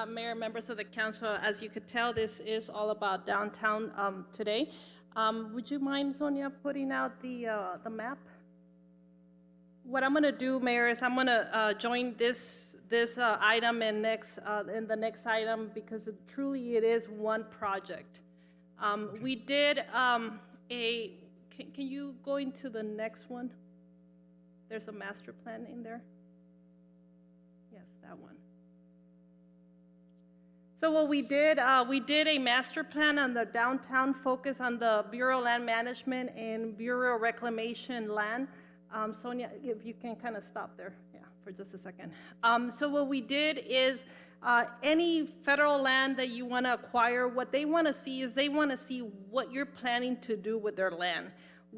Mayor, members of the council, as you could tell, this is all about downtown today. Would you mind, Sonia, putting out the map? What I'm going to do, Mayor, is I'm going to join this item and in the next item because truly it is one project. We did Can you go into the next one? There's a master plan in there. Yes, that one. So what we did a master plan on the downtown, focus on the Bureau of Land Management and Bureau of Reclamation land. Sonia, if you can kind of stop there, for just a second. So what we did is any federal land that you want to acquire, what they want to see is they want to see what you're planning to do with their land.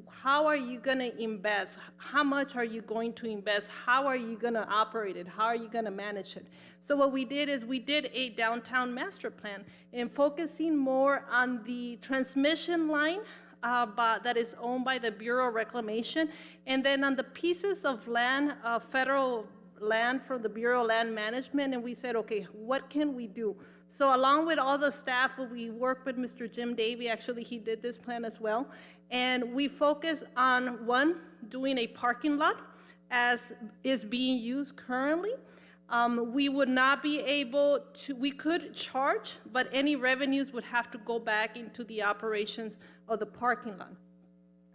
How are you going to invest? How much are you going to invest? How are you going to operate it? How are you going to manage it? So what we did is we did a downtown master plan and focusing more on the transmission line that is owned by the Bureau of Reclamation, and then on the pieces of land, federal land from the Bureau of Land Management, and we said, okay, what can we do? So along with all the staff, we worked with Mr. Jim Davey, actually he did this plan as well, and we focus on, one, doing a parking lot as is being used currently. We would not be able to, we could charge, but any revenues would have to go back into the operations of the parking lot.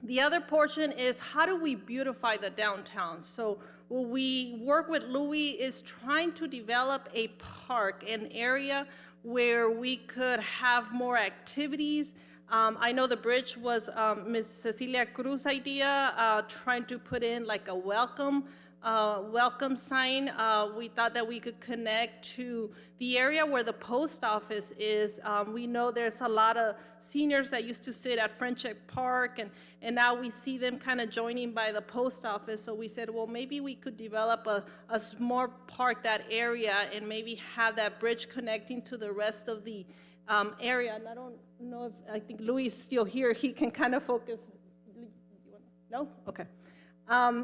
The other portion is how do we beautify the downtown? So what we work with Louis is trying to develop a park, an area where we could have more activities. I know the bridge was Ms. Cecilia Cruz's idea, trying to put in like a welcome sign. We thought that we could connect to the area where the post office is. We know there's a lot of seniors that used to sit at Friendship Park, and now we see them kind of joining by the post office. So we said, well, maybe we could develop a small park, that area, and maybe have that bridge connecting to the rest of the area. And I don't know if, I think Louis is still here. He can kind of focus. No? Okay.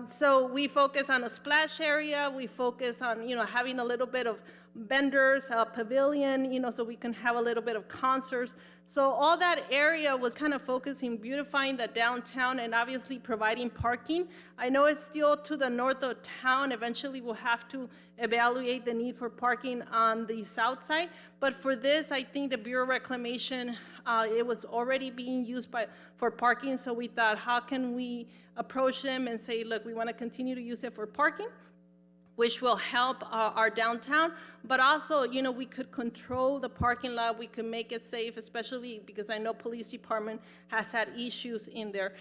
So we focus on a splash area. We focus on, having a little bit of vendors, a pavilion, so we can have a little bit of concerts. So all that area was kind of focusing, beautifying the downtown and obviously providing parking. I know it's still to the north of town. Eventually we'll have to evaluate the need for parking on the south side. But for this, I think the Bureau of Reclamation, it was already being used for parking. So we thought, how can we approach them and say, look, we want to continue to use it for parking, which will help our downtown, but also, we could control the parking lot, we could make it safe, especially because I know police department has had issues in there.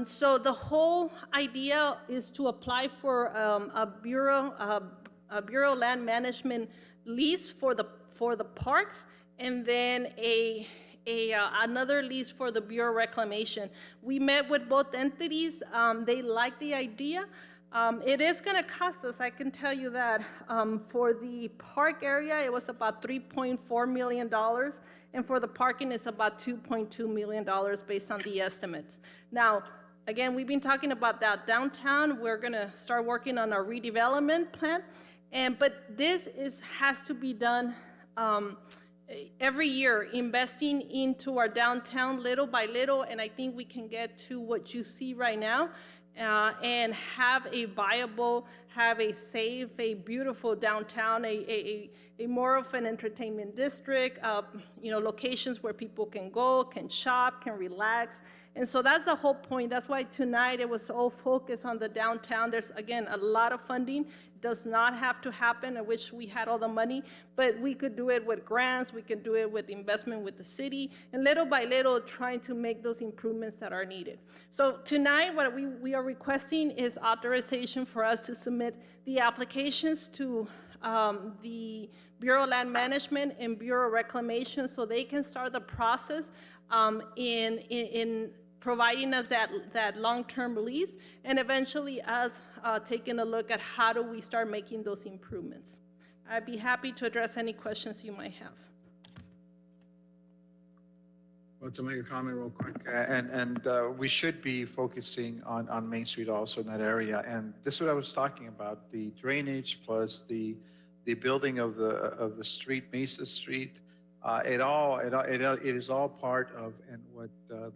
So the whole idea is to apply for a Bureau of Land Management lease for the parks, and then another lease for the Bureau of Reclamation. We met with both entities. They like the idea. It is going to cost us, I can tell you that. For the park area, it was about $3.4 million, and for the parking, it's about $2.2 million based on the estimates. Now, again, we've been talking about that downtown. We're going to start working on our redevelopment plan, but this has to be done every year, investing into our downtown little by little, and I think we can get to what you see right now. And have a viable, have a safe, a beautiful downtown, a more of an entertainment district, locations where people can go, can shop, can relax. And so that's the whole point. That's why tonight it was all focused on the downtown. There's, again, a lot of funding. It does not have to happen. I wish we had all the money, but we could do it with grants. We can do it with investment with the city, and little by little trying to make those improvements that are needed. So tonight what we are requesting is authorization for us to submit the applications to the Bureau of Land Management and Bureau of Reclamation so they can start the process in providing us that long-term lease, and eventually us taking a look at how do we start making those improvements. I'd be happy to address any questions you might have. Well, to make a comment real quick, we should be focusing on Main Street also in that area. And this is what I was talking about, the drainage plus the building of the street, Mesa Street. It is all part of, and what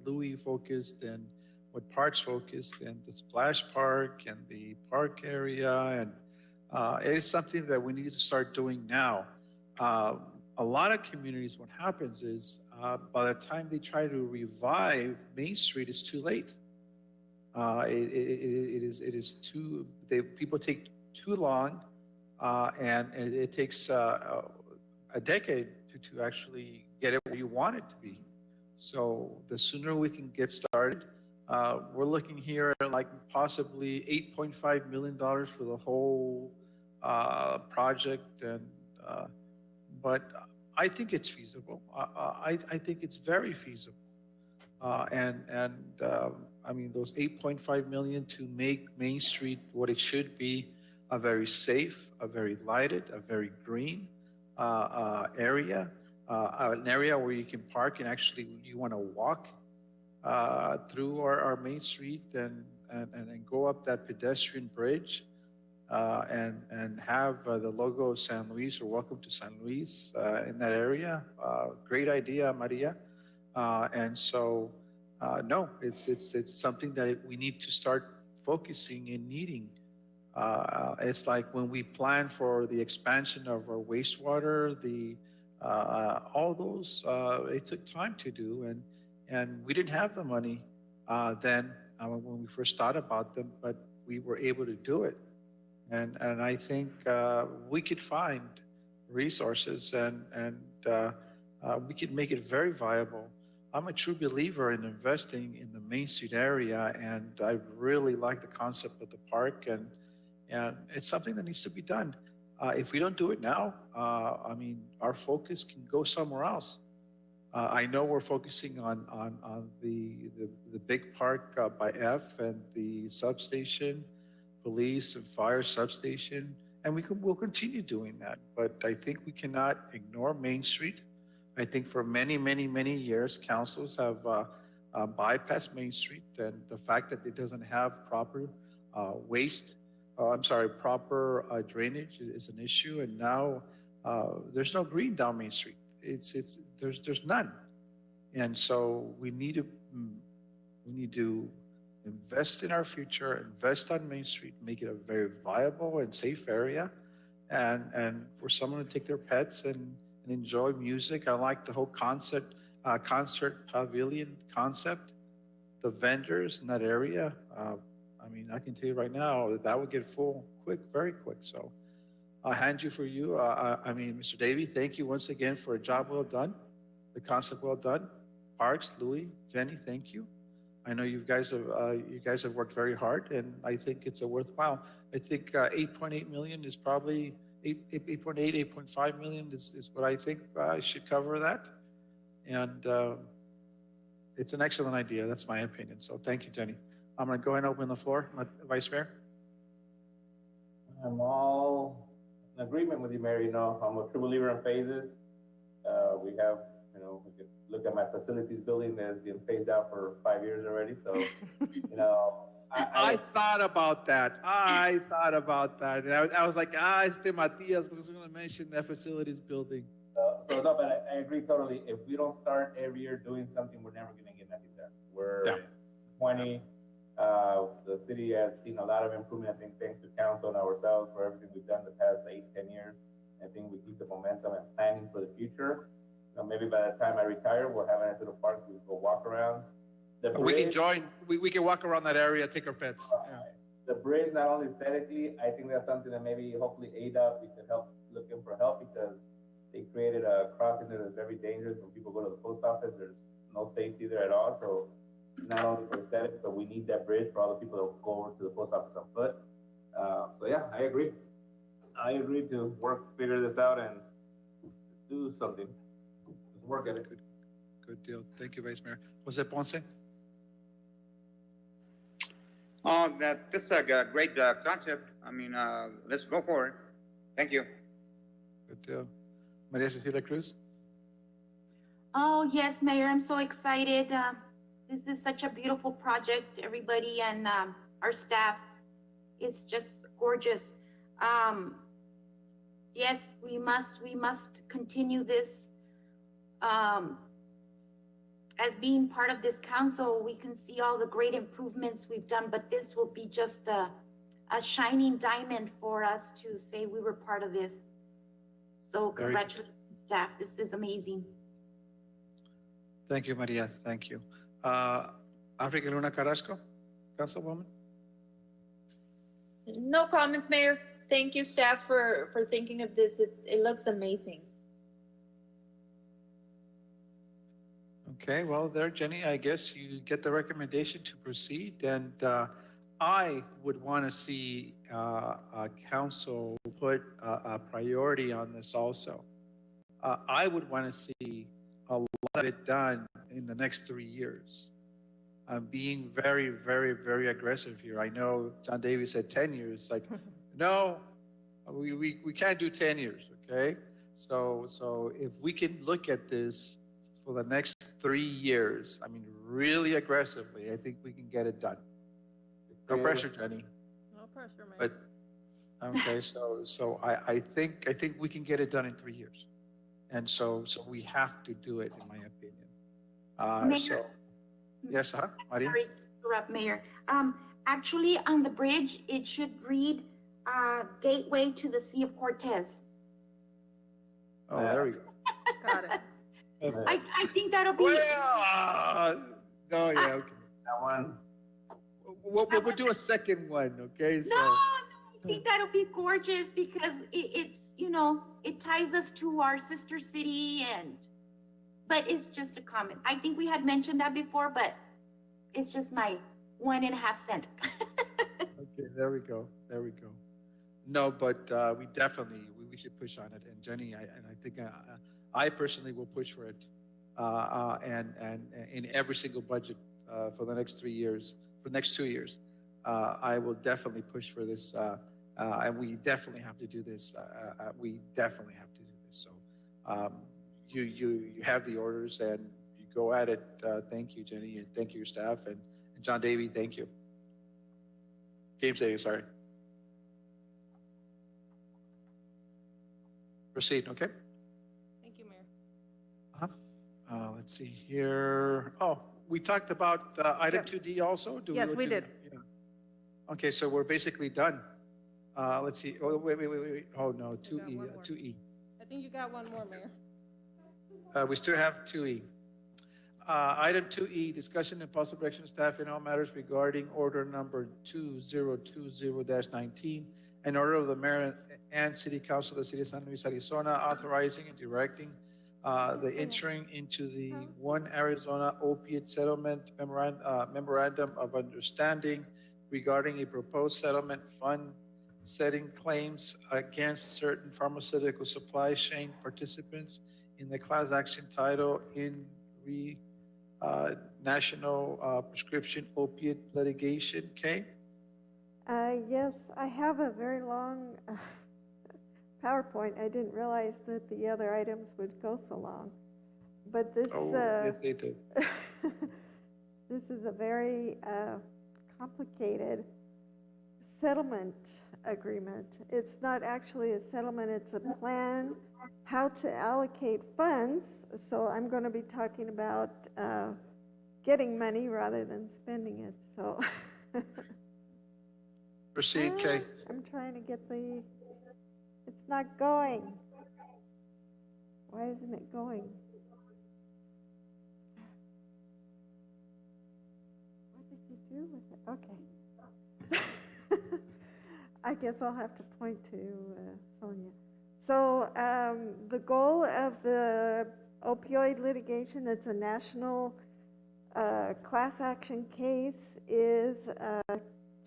Louis focused and what Parks focused, and the splash park and the park area, and it is something that we need to start doing now. A lot of communities, what happens is by the time they try to revive Main Street, it's too late. It is too. People take too long, and it takes a decade to actually get it where you want it to be. So the sooner we can get started, we're looking here at like possibly $8.5 million for the whole project, and but I think it's feasible. I think it's very feasible. I mean, those 8.5 million to make Main Street what it should be, a very safe, a very lighted, a very green area, an area where you can park and actually you want to walk through our Main Street and go up that pedestrian bridge and have the logo of San Luis or Welcome to San Luis in that area. Great idea, Maria. And so, no, it's something that we need to start focusing and needing. It's like when we plan for the expansion of our wastewater, all those, it took time to do, and we didn't have the money then when we first thought about them, but we were able to do it. And I think we could find resources and we could make it very viable. I'm a true believer in investing in the Main Street area, and I really like the concept of the park, and it's something that needs to be done. If we don't do it now, I mean, our focus can go somewhere else. I know we're focusing on the big park by F and the substation, police and fire substation, and we'll continue doing that. But I think we cannot ignore Main Street. I think for many, many, many years, councils have bypassed Main Street, and the fact that it doesn't have proper proper drainage is an issue. And now there's no green down Main Street. There's none. And so we need to invest in our future, invest on Main Street, make it a very viable and safe area, and for someone to take their pets and enjoy music. I like the whole concert pavilion concept, the vendors in that area. I mean, I can tell you right now that would get full quick, very quick. So I'll hand you for you. I mean, Mr. Davey, thank you once again for a job well done, the concept well done. Parks, Louis, Jenny, thank you. I know you guys have worked very hard, and I think it's a worthwhile. I think 8.8 million is probably 8.5 million is what I think should cover that. And it's an excellent idea. That's my opinion. So thank you, Jenny. I'm going to go ahead and open the floor. Vice Mayor? I'm all in agreement with you, Mayor. You know, I'm a true believer in phases. We have, you know, we could look at my facilities building that's been phased out for 5 years already. So, you know, I thought about that. And I was like, Matias, because I'm going to mention that facilities building. So no, but I agree totally. If we don't start every year doing something, we're never going to get nothing done. We're 20. The city has seen a lot of improvement, I think, thanks to council and ourselves for everything we've done the past 8-10 years. I think we keep the momentum and planning for the future. You know, maybe by the time I retire, we'll have an little parks we can go walk around. The We can bridge, join, we can walk around that area, take our pets. Yeah. the bridge, not only aesthetically, I think that's something that maybe hopefully ADOT, we could help, looking for help, because they created a crossing that is very dangerous when people go to the post office. There's no safety there at all, so not only for aesthetics, but we need that bridge for all the people that go over to the post office on foot. So yeah, I agree. I agree to figure this out and let's do something. Let's work at it. Good deal. Thank you, Vice Mayor. Jose Ponce? Oh, that's a great concept. I mean, let's go for it. Thank you. Good deal. Maria Cecilia Cruz? Oh, yes, Mayor, I'm so excited. This is such a beautiful project. Everybody and our staff is just gorgeous. Yes, we must continue this. As being part of this council, we can see all the great improvements we've done, but this will be just a shining diamond for us to say we were part of this. So Very good. congratulations, staff. This is amazing. Thank you, Maria. Thank you. Africa Luna Carrasco, Councilwoman? No comments, Mayor. Thank you, staff, for thinking of this. It looks amazing. Okay, well, there, Jenny, I guess you get the recommendation to proceed, and I would want to see council put a priority on this also. I would want to see a lot of it done in the next 3 years. I'm being very, very, very aggressive here. I know John Davis said 10 years. Like, no, we can't do 10 years, okay? So if we can look at this for the next 3 years, I mean, really aggressively, I think we can get it done. No pressure, Jenny. No pressure, Mayor. But okay, so I think we can get it done in 3 years, and so we have to do it, in my opinion. Mayor? So yes, Maria. Sorry to interrupt, Mayor. Actually, on the bridge, it should read Gateway to the Sea of Cortez. Oh, there we go. Got it. I think that'll be. Well, no, yeah, okay. That one. We'll do a second one, okay? No, I think that'll be gorgeous because it's, you know, it ties us to our sister city but it's just a comment. I think we had mentioned that before, but it's just my 1.5 cents. Okay, there we go. No, but we definitely, we should push on it. And Jenny, I think I personally will push for it. And in every single budget for the next 3 years, for the next 2 years, I will definitely push for this. And we definitely have to do this. So you have the orders and you go at it. Thank you, Jenny, and thank you, your staff. And John Davey, thank you. James Davey, sorry. Proceed, okay? Thank you, Mayor. Let's see here. Oh, we talked about item 2D also? Yes, we did. Yeah. Okay, so we're basically done. Let's see. Oh, wait. Oh, no, We got 2E. one more. 2E. I think you got one more, Mayor. We still have 2E. Item 2E, discussion and possible action of staff in all matters regarding order number 2020-19, an order of the mayor and city council of the city of San Luis, Arizona, authorizing and directing the entering into the One Arizona Opiate Settlement Memorandum of Understanding regarding a proposed settlement fund setting claims against certain pharmaceutical supply chain participants in the class action title in National Prescription Opiate Litigation. Kay? Yes, I have a very long PowerPoint. I didn't realize that the other items would go so long. But this, Yes, they do. this is a very complicated settlement agreement. It's not actually a settlement, it's a plan how to allocate funds. So I'm going to be talking about getting money rather than spending it. So Proceed, Kay. I'm trying to get it's not going. Why isn't it going? do with it? Okay. I guess I'll have to point to Sonia. So the goal of the opioid litigation, it's a national class action case, is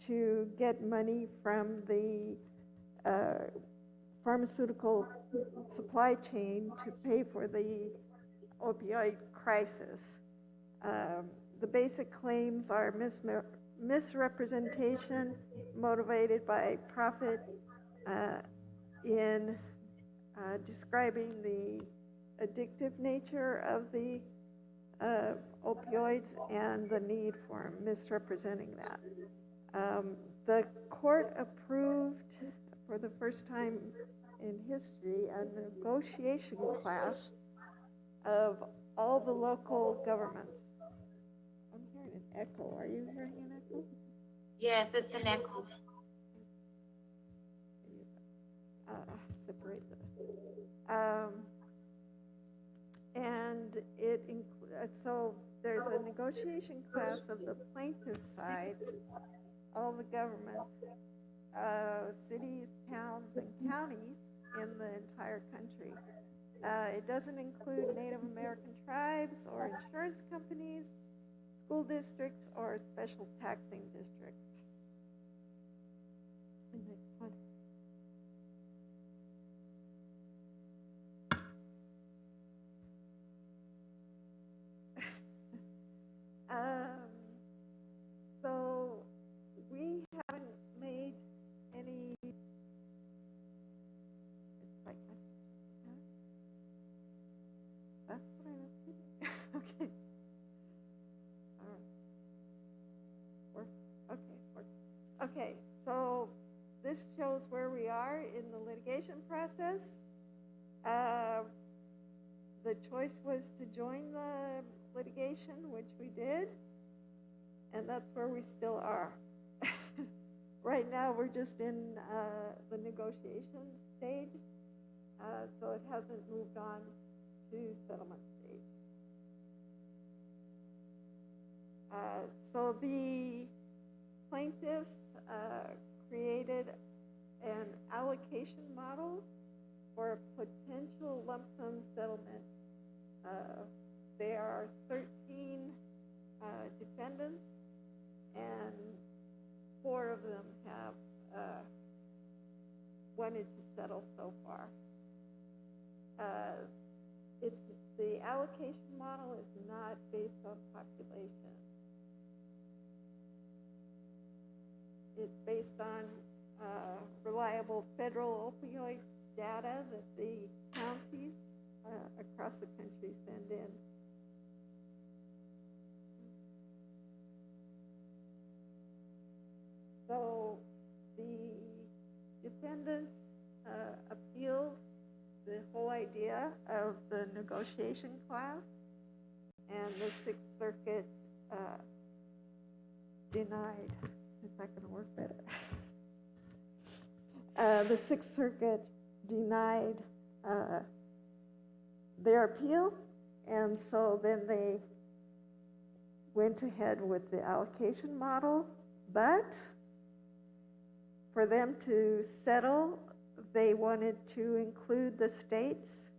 to get money from the pharmaceutical supply chain to pay for the opioid crisis. The basic claims are misrepresentation motivated by profit in describing the addictive nature of the opioids and the need for misrepresenting that. The court approved for the first time in history a negotiation class of all the local governments. I'm hearing an echo. Are you hearing an echo? Yes, it's an echo. Separate the. And it includes, so there's a negotiation class of the plaintiff side, all the governments, cities, towns, and counties in the entire country. It doesn't include Native American tribes or insurance companies, school districts, or special taxing districts. The next one. So we haven't made any. It's like that's what I was thinking. Okay. All right. Okay. So this shows where we are in the litigation process. The choice was to join the litigation, which we did, and that's where we still are. Right now, we're just in the negotiation stage, so it hasn't moved on to settlement stage. So the plaintiffs created an allocation model for a potential lump sum settlement. There are 13 defendants, and 4 of them have wanted to settle so far. The allocation model is not based on population. It's based on reliable federal opioid data that the counties across the country send in. So the defendants appealed the whole idea of the negotiation class, and the Sixth Circuit denied. Is that going to work better? The Sixth Circuit denied their appeal, and so then they went ahead with the allocation model, but for them to settle, they wanted to include the states.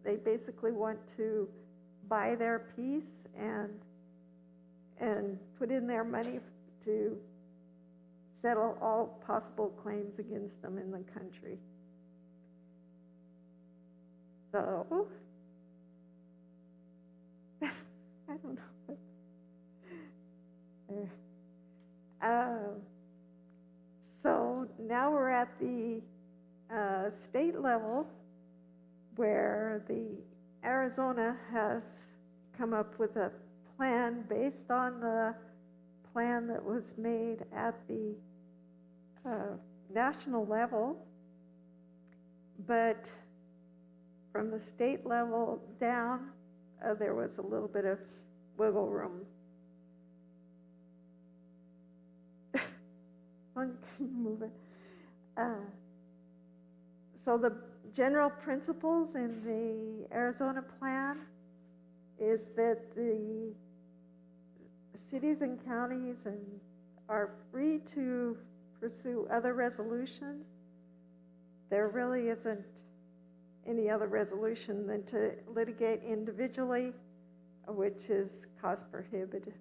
They basically want to buy their piece and put in their money to settle all possible claims against them in the country. So, I don't know. So now we're at the state level, where the Arizona has come up with a plan based on the plan that was made at the national level, but from the state level down, there was a little bit of wiggle room. Can you move it? So the general principles in the Arizona plan is that the cities and counties and are free to pursue other resolutions. There really isn't any other resolution than to litigate individually, which is cost prohibitive.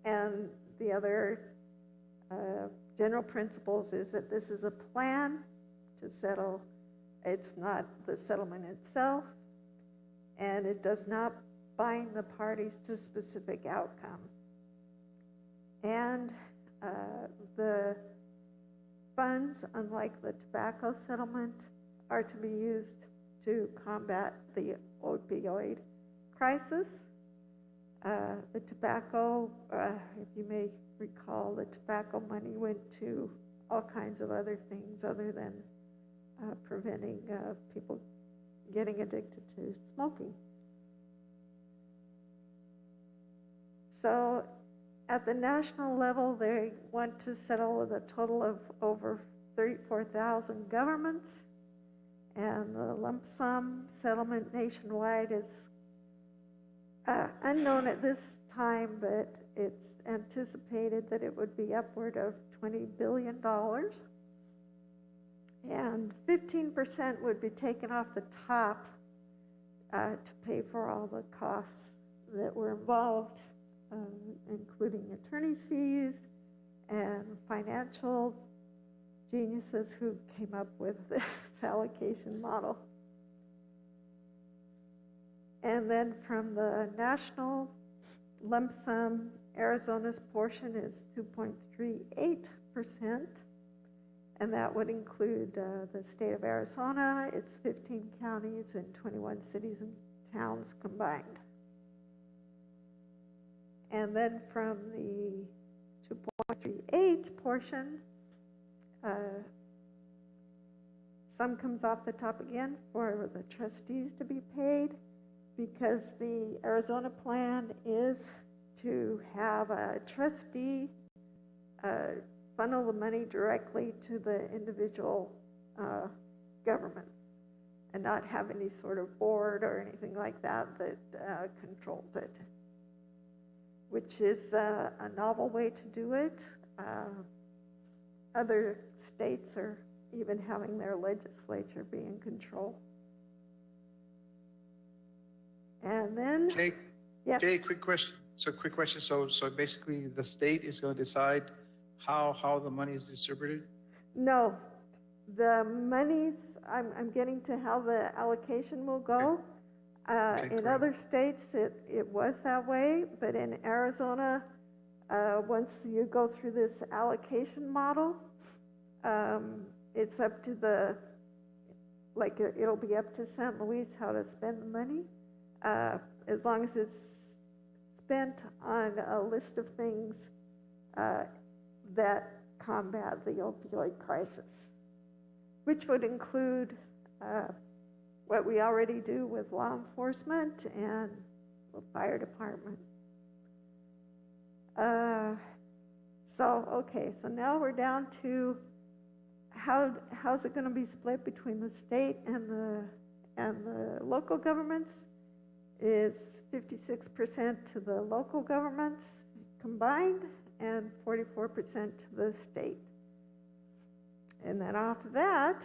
And the other general principles is that this is a plan to settle. It's not the settlement itself, and it does not bind the parties to a specific outcome. And the funds, unlike the tobacco settlement, are to be used to combat the opioid crisis. The tobacco, if you may recall, the tobacco money went to all kinds of other things other than preventing people getting addicted to smoking. So at the national level, they want to settle with a total of over 34,000 governments, and the lump sum settlement nationwide is unknown at this time, but it's anticipated that it would be upward of $20 billion. And 15% would be taken off the top to pay for all the costs that were involved, including attorney's fees and financial geniuses who came up with this allocation model. And then from the national lump sum, Arizona's portion is 2.38%, and that would include the state of Arizona, its 15 counties, and 21 cities and towns combined. And then from the 2.38 portion, some comes off the top again for the trustees to be paid, because the Arizona plan is to have a trustee funnel the money directly to the individual government and not have any sort of board or anything like that that controls it, which is a novel way to do it. Other states are even having their legislature be in control. And then, Jay, yes. Jay, quick question. So basically the state is going to decide how the money is distributed? No, the monies, I'm getting to how the allocation will go. Okay, In great. other states, it was that way, but in Arizona, once you go through this allocation model, it's up to it'll be up to St. Louis how to spend the money, as long as it's spent on a list of things that combat the opioid crisis, which would include what we already do with law enforcement and the fire department. So now we're down to how's it going to be split between the state and the local governments? Is 56% to the local governments combined and 44% to the state. And then off of that,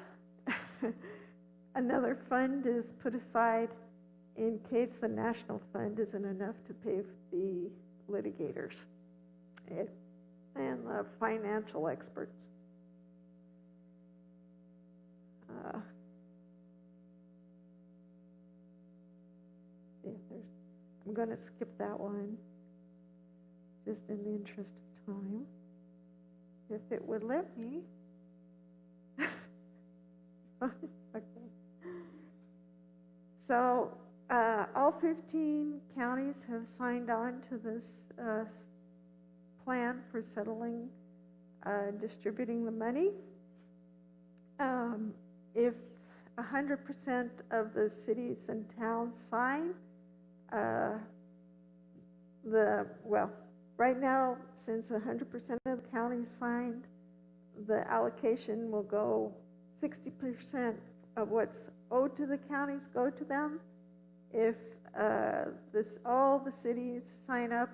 another fund is put aside in case the national fund isn't enough to pay the litigators and the financial experts. I'm going to skip that one, just in the interest of time, if it would let me. Okay. So all 15 counties have signed on to this plan for settling, distributing the money. If 100% of the cities and towns sign, right now, since 100% of the counties signed, the allocation will go 60% of what's owed to the counties go to them. If all the cities sign up,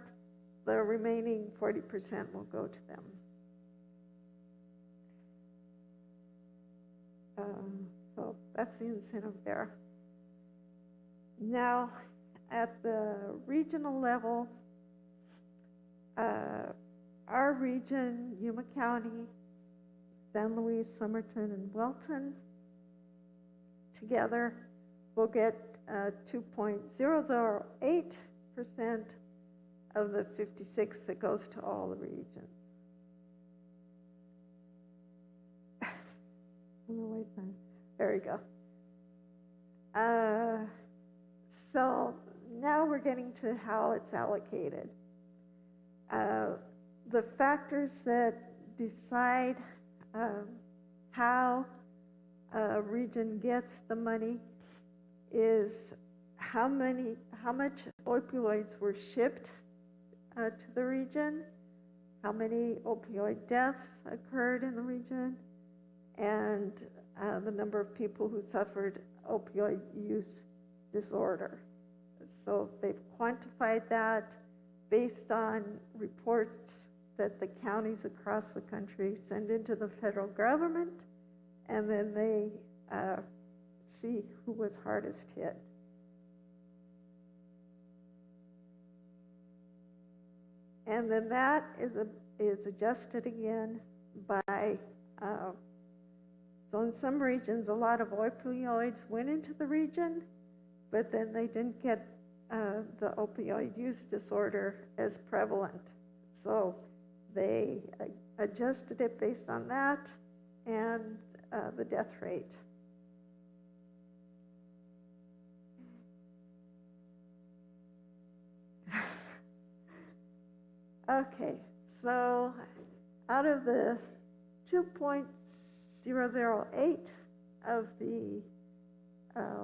the remaining 40% will go to them. So that's the incentive there. Now, at the regional level, our region, Yuma County, San Luis, Somerton, and Welton, together will get 2.008% of the 56 that goes to all the regions. Wait a minute. There we go. So now we're getting to how it's allocated. The factors that decide how a region gets the money is how much opioids were shipped to the region, how many opioid deaths occurred in the region, and the number of people who suffered opioid use disorder. So they've quantified that based on reports that the counties across the country send into the federal government, and then they see who was hardest hit. And then that is adjusted again by, so in some regions, a lot of opioids went into the region, but then they didn't get the opioid use disorder as prevalent. So they adjusted it based on that and the death rate. Okay, so out of the 2.008 of the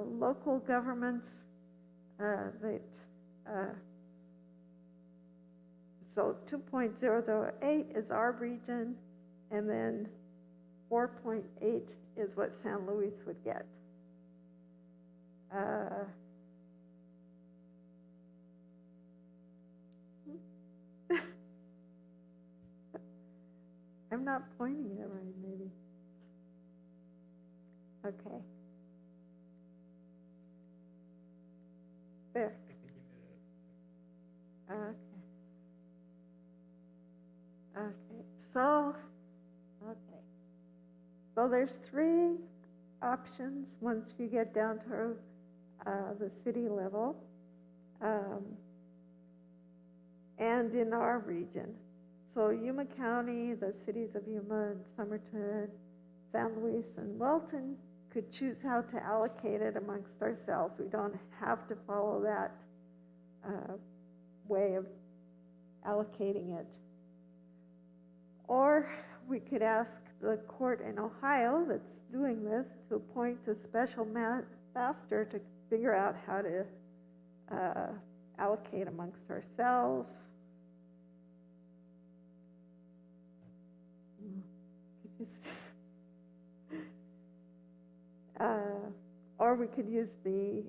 local governments so 2.008 is our region, and then 4.8 is what San Luis would get. I'm not pointing it right, maybe. Okay. There. Okay. Okay. So there's three options once you get down to the city level, and in our region. So Yuma County, the cities of Yuma and Somerton, San Luis, and Welton could choose how to allocate it amongst ourselves. We don't have to follow that way of allocating it. Or we could ask the court in Ohio that's doing this to appoint a special master to figure out how to allocate amongst ourselves. Or we could use the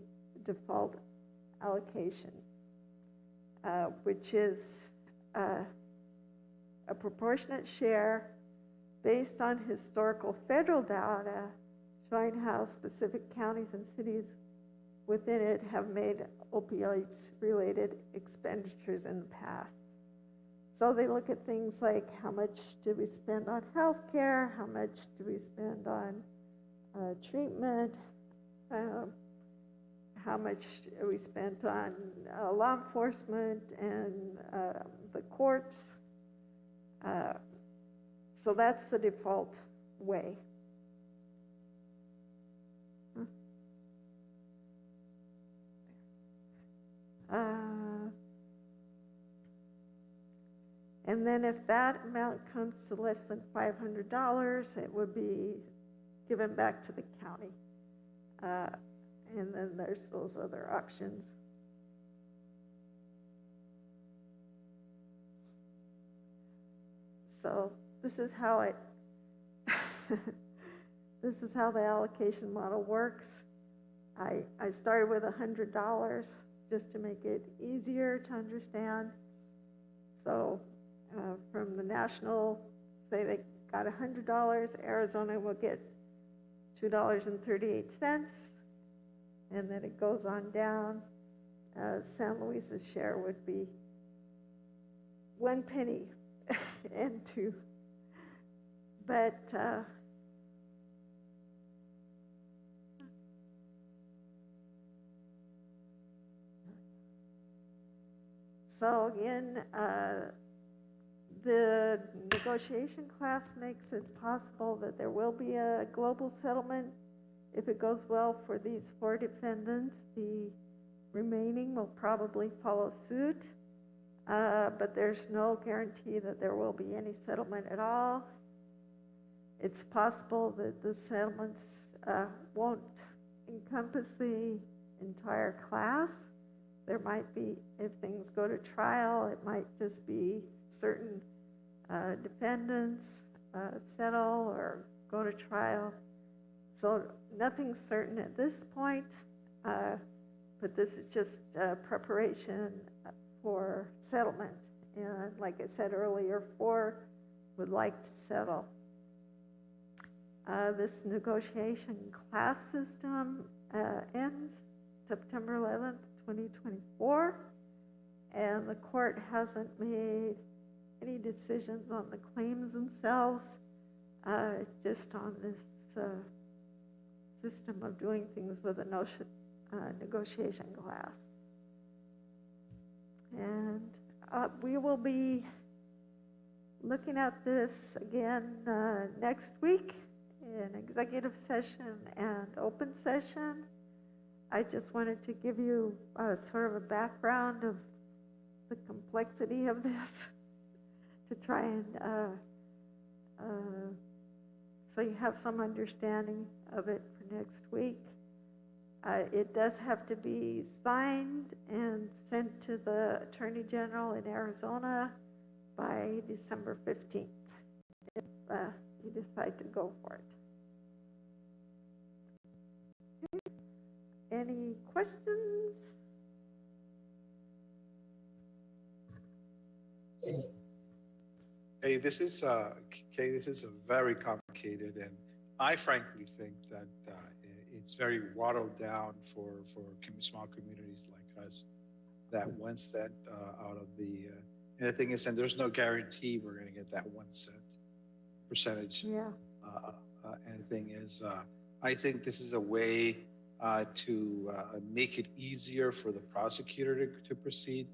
default allocation, which is a proportionate share based on historical federal data showing how specific counties and cities within it have made opioids-related expenditures in the past. So they look at things like how much did we spend on healthcare, how much do we spend on treatment, how much we spent on law enforcement and the courts. So that's the default way. And then if that amount comes to less than $500, it would be given back to the county. And then there's those other options. So this is how it, this is how the allocation model works. I started with $100 just to make it easier to understand. So from the national, say they got $100, Arizona will get $2.38, and then it goes on down. San Luis's share would be 1 penny and 2. But so again, the negotiation class makes it possible that there will be a global settlement. If it goes well for these 4 defendants, the remaining will probably follow suit, but there's no guarantee that there will be any settlement at all. It's possible that the settlements won't encompass the entire class. There might be, if things go to trial, it might just be certain defendants settle or go to trial. So nothing's certain at this point, but this is just preparation for settlement. And like I said earlier, 4 would like to settle. This negotiation class system ends September 11th, 2024, and the court hasn't made any decisions on the claims themselves, just on this system of doing things with a negotiation class. And we will be looking at this again next week in executive session and open session. I just wanted to give you sort of a background of the complexity of this to try and so you have some understanding of it for next week. It does have to be signed and sent to the Attorney General in Arizona by December 15th, if you decide to go for it. Okay. Any questions? Hey, this is very complicated, and I frankly think that it's very watered down for small communities like us. That 1 cent out of the, and the thing is, and there's no guarantee we're going to get that 1 cent percentage. Yeah. And the thing is, I think this is a way to make it easier for the prosecutor to proceed,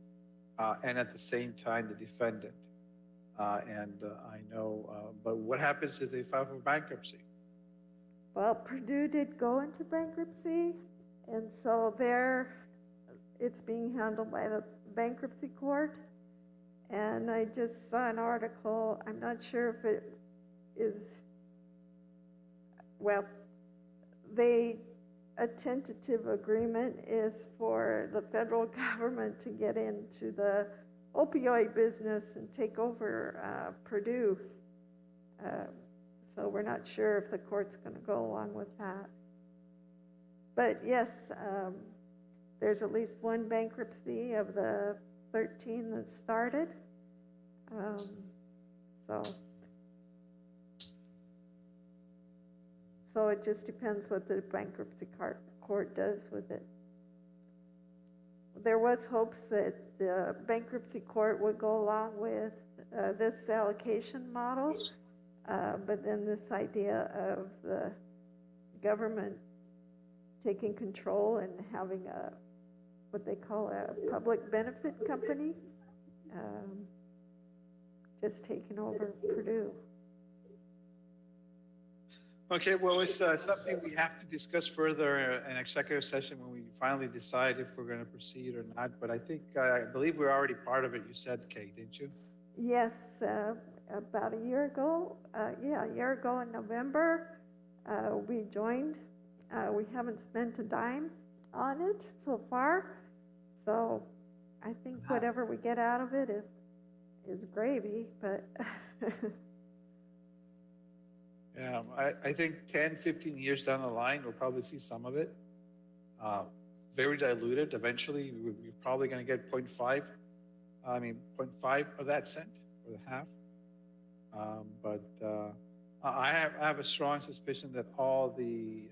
and at the same time the defendant. I know, but what happens if they file for bankruptcy? Well, Purdue did go into bankruptcy, and so it's being handled by the bankruptcy court. And I just saw an article, I'm not sure if it is, well, a tentative agreement is for the federal government to get into the opioid business and take over Purdue. So we're not sure if the court's going to go along with that. But yes, there's at least 1 bankruptcy of the 13 that started. So it just depends what the bankruptcy court does with it. There was hopes that the bankruptcy court would go along with this allocation model, but then this idea of the government taking control and having what they call a public benefit company, just taking over Purdue. Okay, well, it's something we have to discuss further in executive session when we finally decide if we're going to proceed or not. But I believe we're already part of it. You said, Kay, didn't you? Yes, about a year ago. A year ago in November, we joined. We haven't spent a dime on it so far. So I think whatever we get out of it is gravy, but Yeah, I think 10, 15 years down the line, we'll probably see some of it. Very diluted. Eventually, we're probably going to get 0.5 I mean, 0.5 of that cent or the half. But I have a strong suspicion that all the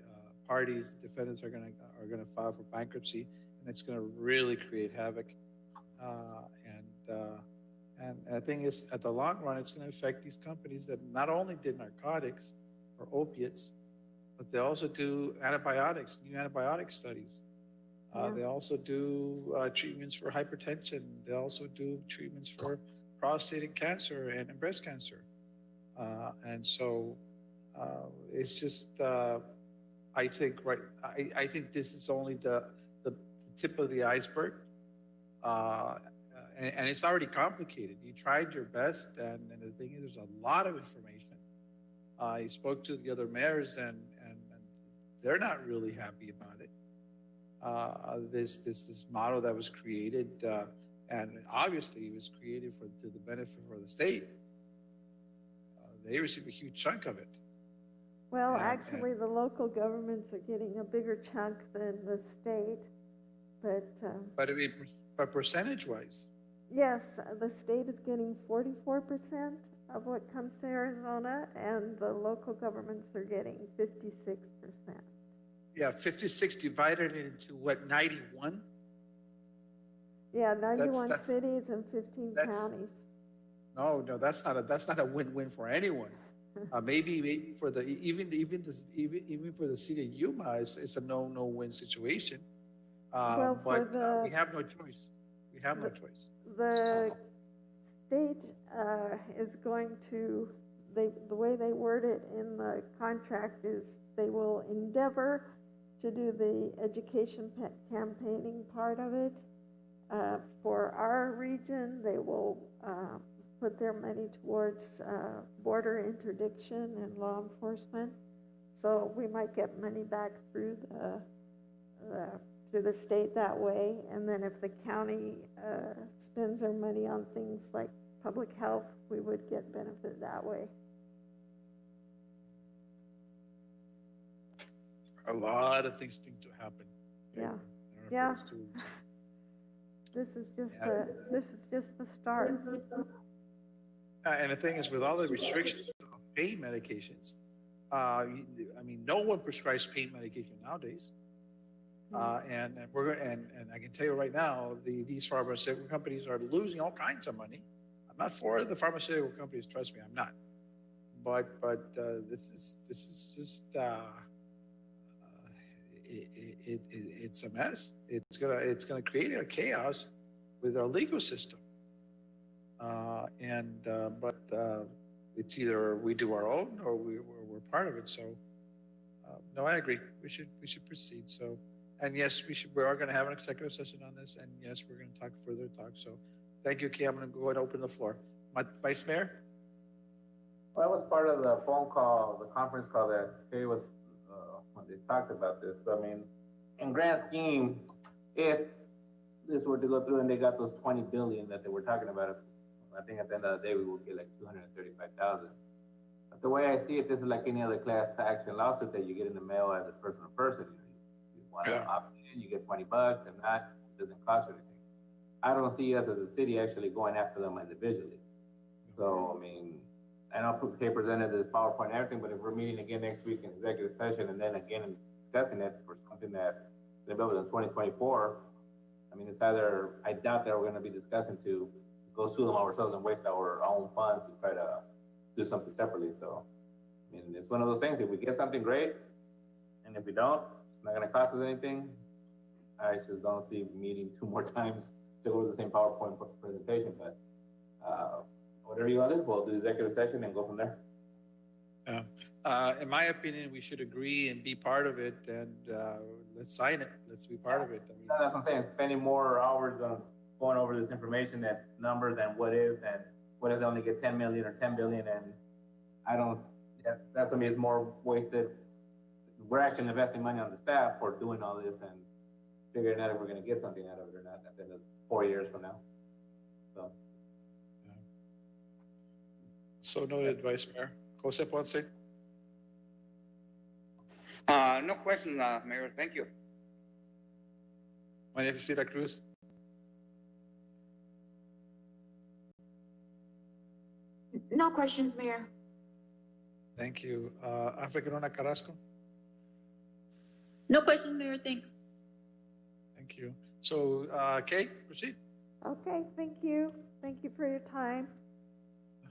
parties, the defendants, are gonna file for bankruptcy, and it's gonna really create havoc. And the thing is, at the long run, it's gonna affect these companies that not only did narcotics or opiates, but they also do antibiotics, new antibiotic studies. Yeah. They also do treatments for hypertension. They also do treatments for prostate cancer and breast cancer. And so it's just, I think, right, I think this is only the tip of the iceberg. And it's already complicated. You tried your best, and the thing is, there's a lot of information. I spoke to the other mayors, and they're not really happy about it. This model that was created, and obviously it was created to the benefit for the state. They receive a huge chunk of it. Well, And- actually, the local governments are getting a bigger chunk than the state, but, But percentage-wise, yes, the state is getting 44% of what comes to Arizona, and the local governments are getting 56%. yeah, 56 divided into what, 91? Yeah, 91 that's- cities and 15 that's- counties. No, that's not a win-win for anyone. Maybe for the even for the city of Yuma, it's a no-win situation. Well, for But the- we have no choice. We have no choice. The state is going to, the way they word it in the contract is they will endeavor to do the education campaigning part of it. For our region, they will put their money towards border interdiction and law enforcement. So we might get money back through the state that way. And then if the county spends their money on things like public health, we would get benefit that way. A lot of things need to happen. Yeah. in order for Yeah. us to- This is just Yeah. the start. And the thing is, with all the restrictions of pain medications, I mean, no one prescribes pain medication nowadays. And I can tell you right now, these pharmaceutical companies are losing all kinds of money. I'm not for the pharmaceutical companies, trust me, I'm not. But this is just it's a mess. It's gonna create a chaos with our legal system. But it's either we do our own or we're part of it. So no, I agree. We should proceed. So, and yes, we are going to have an executive session on this, and yes, we're going to talk further talk. So, thank you, Kay. I'm going to go ahead and open the floor. Vice Mayor. Well, that was part of the phone call, the conference call that Kay was, when they talked about this. So, I mean, in grand scheme, if this were to go through and they got those 20 billion that they were talking about, I think at the end of the day, we will get like 235,000. But the way I see it, this is like any other class action lawsuit that you get in the mail as a person to person. You want to opt in, you get $20. If not, it doesn't cost you anything. I don't see us as a city actually going after them individually. So, I mean, I know Kay presented this PowerPoint and everything, but if we're meeting again next week in executive session and then again discussing it for something that they built in 2024, I mean, it's either, I doubt that we're going to be discussing to go sue them ourselves and waste our own funds to try to do something separately. So, I mean, it's one of those things. If we get something great, and if we don't, it's not going to cost us anything. I just don't see meeting 2 more times to go to the same PowerPoint presentation. But whatever you want to do, we'll do executive session and go from there. In my opinion, we should agree and be part of it, and let's sign it. Let's be part of it. I mean, That's what I'm saying. Spending more hours on going over this information and numbers and what is and what if they only get 10 million or 10 billion, and I don't. That to me is more wasted. We're actually investing money on the staff for doing all this and figuring out if we're going to get something out of it or not at the end of 4 years from now. So noted, Vice Mayor. Jose Ponce. No question, Mayor. Thank you. María Cecilia Cruz. No questions, Mayor. Thank you. Africa Luna Carrasco? No questions, Mayor, thanks. Thank you. So, Kay, proceed. Okay, thank you. Thank you for your time.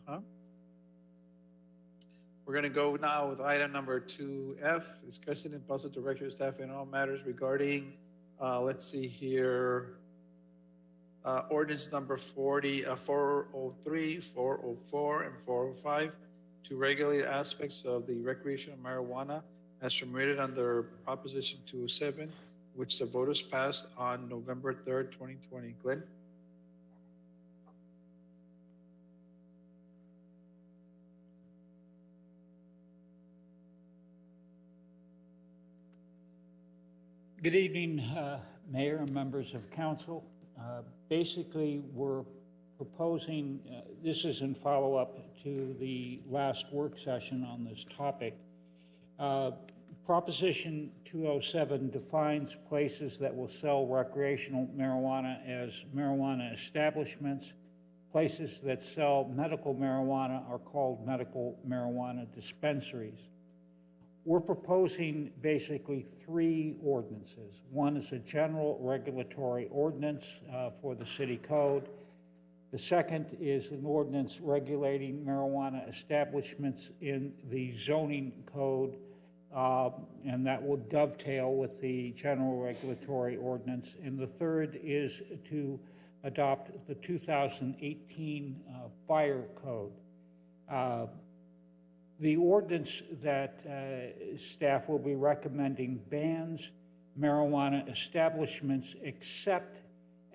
Uh-huh. We're going to go now with item number 2F, discussion and possible direction of staff in all matters regarding, let's see here, ordinance number 403, 404, and 405 to regulate aspects of the recreational marijuana as permitted under Proposition 207, which the voters passed on November 3rd, 2020. Glenn? Good evening, Mayor and members of council. Basically, we're proposing, this is in follow-up to the last work session on this topic. Proposition 207 defines places that will sell recreational marijuana as marijuana establishments. Places that sell medical marijuana are called medical marijuana dispensaries. We're proposing basically 3 ordinances. One is a general regulatory ordinance for the city code. The second is an ordinance regulating marijuana establishments in the zoning code, and that will dovetail with the general regulatory ordinance. And the third is to adopt the 2018 fire code. The ordinance that staff will be recommending bans marijuana establishments except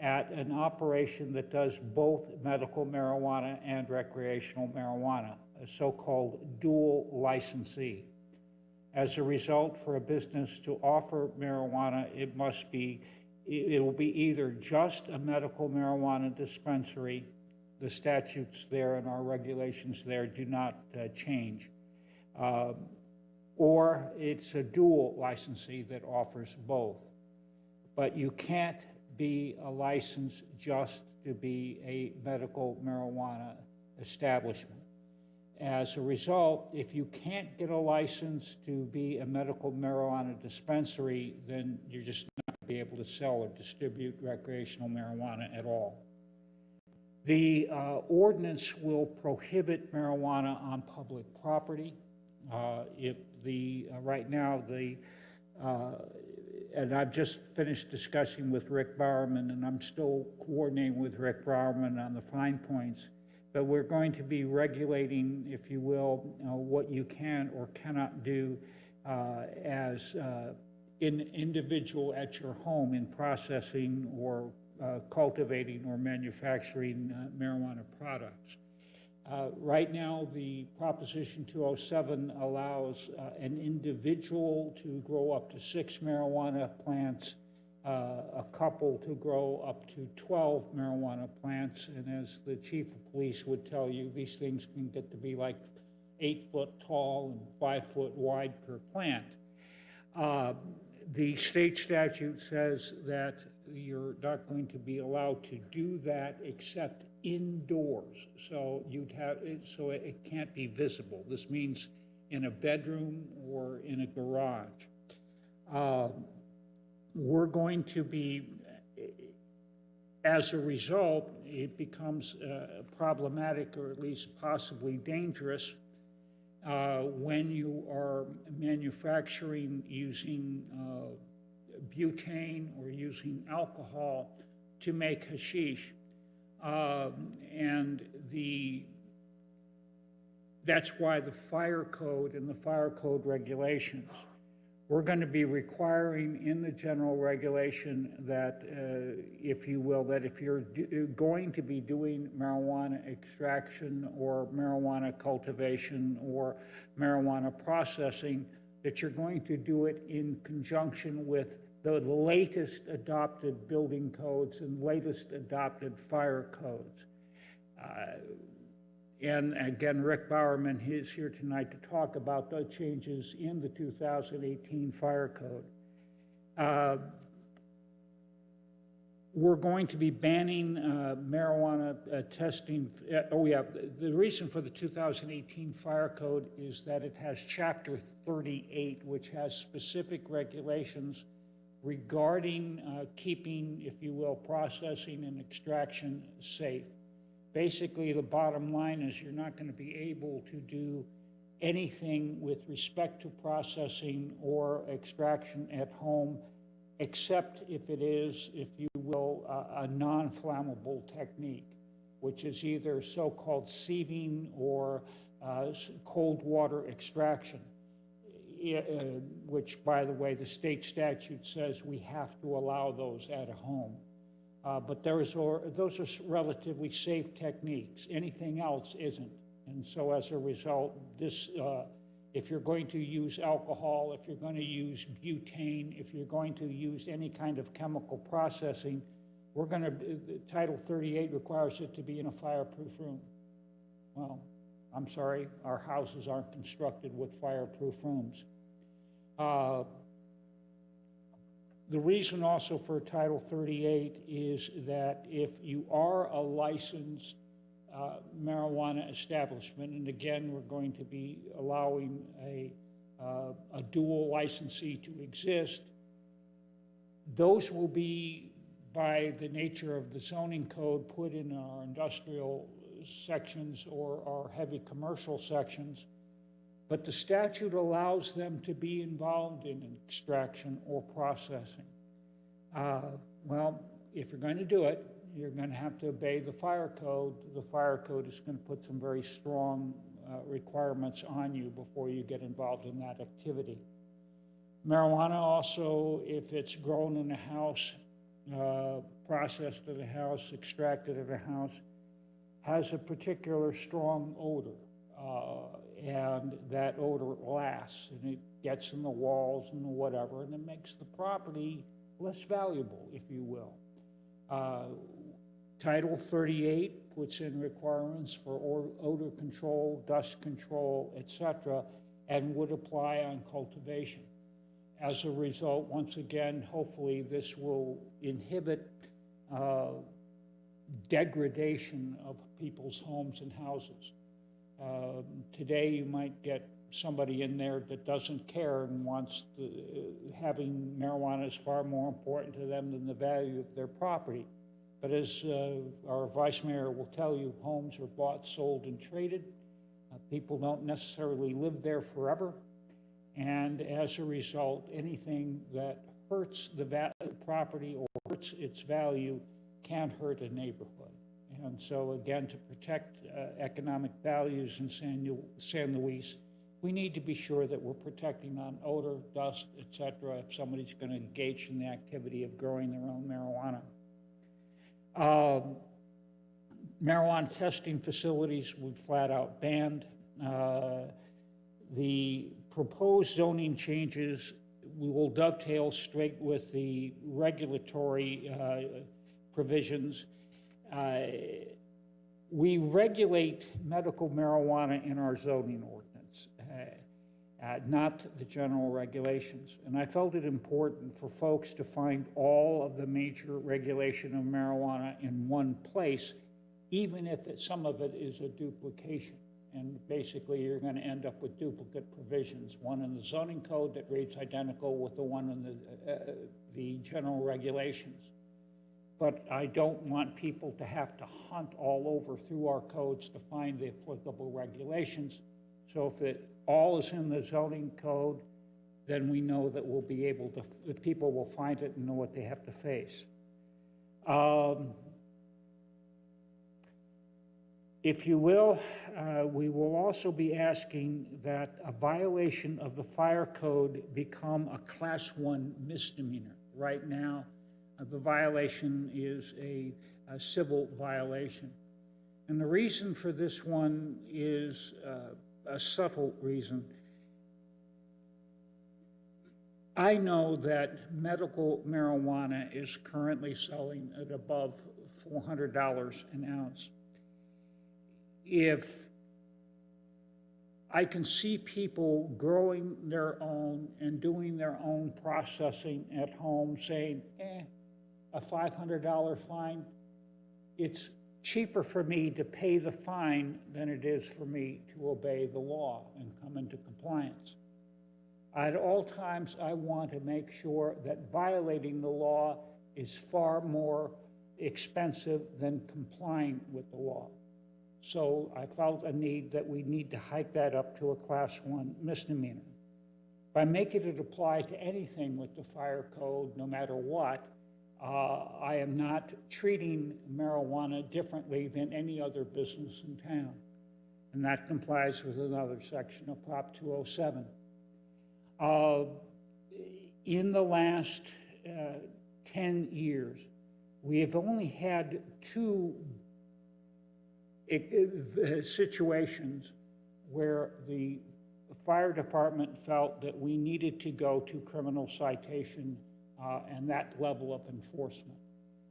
at an operation that does both medical marijuana and recreational marijuana, a so-called dual licensee. As a result, for a business to offer marijuana, it will be either just a medical marijuana dispensary. The statutes there and our regulations there do not change. Or it's a dual licensee that offers both. But you can't be a license just to be a medical marijuana establishment. As a result, if you can't get a license to be a medical marijuana dispensary, then you're just not going to be able to sell or distribute recreational marijuana at all. The ordinance will prohibit marijuana on public property. Right now, and I've just finished discussing with Rick Bowerman, and I'm still coordinating with Rick Bowerman on the fine points, but we're going to be regulating, if you will, what you can or cannot do as an individual at your home in processing or cultivating or manufacturing marijuana products. Right now, the Proposition 207 allows an individual to grow up to 6 marijuana plants, a couple to grow up to 12 marijuana plants, and as the chief of police would tell you, these things can get to be like 8 foot tall and 5 foot wide per plant. The state statute says that you're not going to be allowed to do that except indoors. So it can't be visible. This means in a bedroom or in a garage. We're going to be, as a result, it becomes problematic or at least possibly dangerous when you are manufacturing using butane or using alcohol to make hashish. That's why the fire code and the fire code regulations, we're going to be requiring in the general regulation that, if you will, that if you're going to be doing marijuana extraction or marijuana cultivation or marijuana processing, that you're going to do it in conjunction with the latest adopted building codes and latest adopted fire codes. And again, Rick Bowerman is here tonight to talk about the changes in the 2018 fire code. We're going to be banning marijuana testing. The reason for the 2018 fire code is that it has Chapter 38, which has specific regulations regarding keeping, if you will, processing and extraction safe. Basically, the bottom line is you're not going to be able to do anything with respect to processing or extraction at home, except if it is, if you will, a non-flammable technique, which is either so-called sieving or cold water extraction, which, by the way, the state statute says we have to allow those at a home. But those are relatively safe techniques. Anything else isn't. And so as a result, this, if you're going to use alcohol, if you're going to use butane, if you're going to use any kind of chemical processing, Title 38 requires it to be in a fireproof room. Well, I'm sorry, our houses aren't constructed with fireproof rooms. The reason also for Title 38 is that if you are a licensed marijuana establishment, and again, we're going to be allowing a dual licensee to exist, those will be, by the nature of the zoning code, put in our industrial sections or our heavy commercial sections, but the statute allows them to be involved in extraction or processing. Well, if you're going to do it, you're going to have to obey the fire code. The fire code is going to put some very strong requirements on you before you get involved in that activity. Marijuana also, if it's grown in a house, processed at a house, extracted at a house, has a particular strong odor, and that odor lasts, and it gets in the walls and whatever, and it makes the property less valuable, if you will. Title 38 puts in requirements for odor control, dust control, etc., and would apply on cultivation. As a result, once again, hopefully this will inhibit degradation of people's homes and houses. Today, you might get somebody in there that doesn't care and wants having marijuana is far more important to them than the value of their property. But as our vice mayor will tell you, homes are bought, sold, and traded. People don't necessarily live there forever. And as a result, anything that hurts the property or hurts its value can hurt a neighborhood. And so again, to protect economic values in San Luis, we need to be sure that we're protecting on odor, dust, et cetera, if somebody's going to engage in the activity of growing their own marijuana. Marijuana testing facilities would flat out banned. The proposed zoning changes will dovetail straight with the regulatory provisions. We regulate medical marijuana in our zoning ordinance, not the general regulations. And I felt it important for folks to find all of the major regulation of marijuana in one place, even if some of it is a duplication. And basically, you're going to end up with duplicate provisions, one in the zoning code that reads identical with the one in the general regulations. But I don't want people to have to hunt all over through our codes to find the applicable regulations. So if it all is in the zoning code, then we know that we'll be able to, that people will find it and know what they have to face. If you will, we will also be asking that a violation of the fire code become a Class 1 misdemeanor. Right now, the violation is a civil violation. And the reason for this one is a subtle reason. I know that medical marijuana is currently selling at above $400 an ounce. If I can see people growing their own and doing their own processing at home saying, a $500 fine, it's cheaper for me to pay the fine than it is for me to obey the law and come into compliance. At all times, I want to make sure that violating the law is far more expensive than complying with the law. So I felt a need that we need to hike that up to a Class 1 misdemeanor. By making it apply to anything with the fire code, no matter what, I am not treating marijuana differently than any other business in town. And that complies with another section of Prop 207. In the last 10 years, we have only had two situations where the fire department felt that we needed to go to criminal citation and that level of enforcement.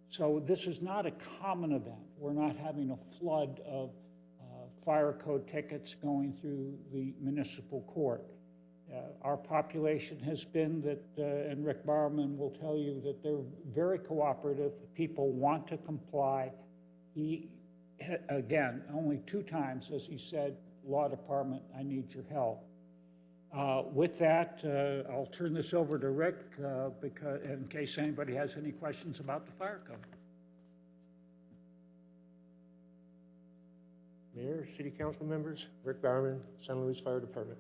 So this is not a common event. We're not having a flood of fire code tickets going through the municipal court. Our population has been that, and Rick Barman will tell you that they're very cooperative. People want to comply. He, again, only 2 times, as he said, law department, I need your help. With that, I'll turn this over to Rick because, in case anybody has any questions about the fire code. Mayor, City Council members, Rick Bowerman, San Luis Fire Department.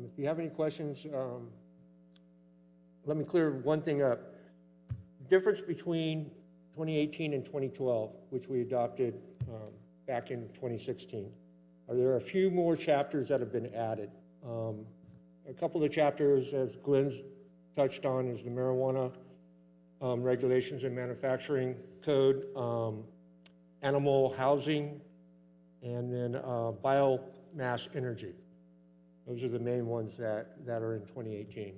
If you have any questions, let me clear one thing up. The difference between 2018 and 2012, which we adopted back in 2016, there are a few more chapters that have been added. A couple of chapters, as Glenn's touched on, is the marijuana regulations and manufacturing code, animal housing, and then biomass energy. Those are the main ones that are in 2018.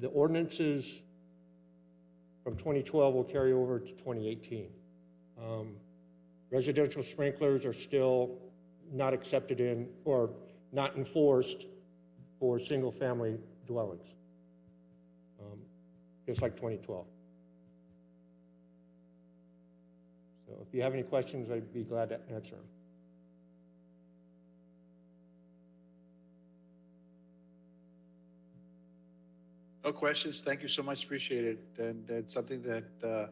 The ordinances from 2012 will carry over to 2018. Residential sprinklers are still not accepted in or not enforced for single-family dwellings, just like 2012. So if you have any questions, I'd be glad to answer them. No questions. Thank you so much. Appreciate it. And it's something that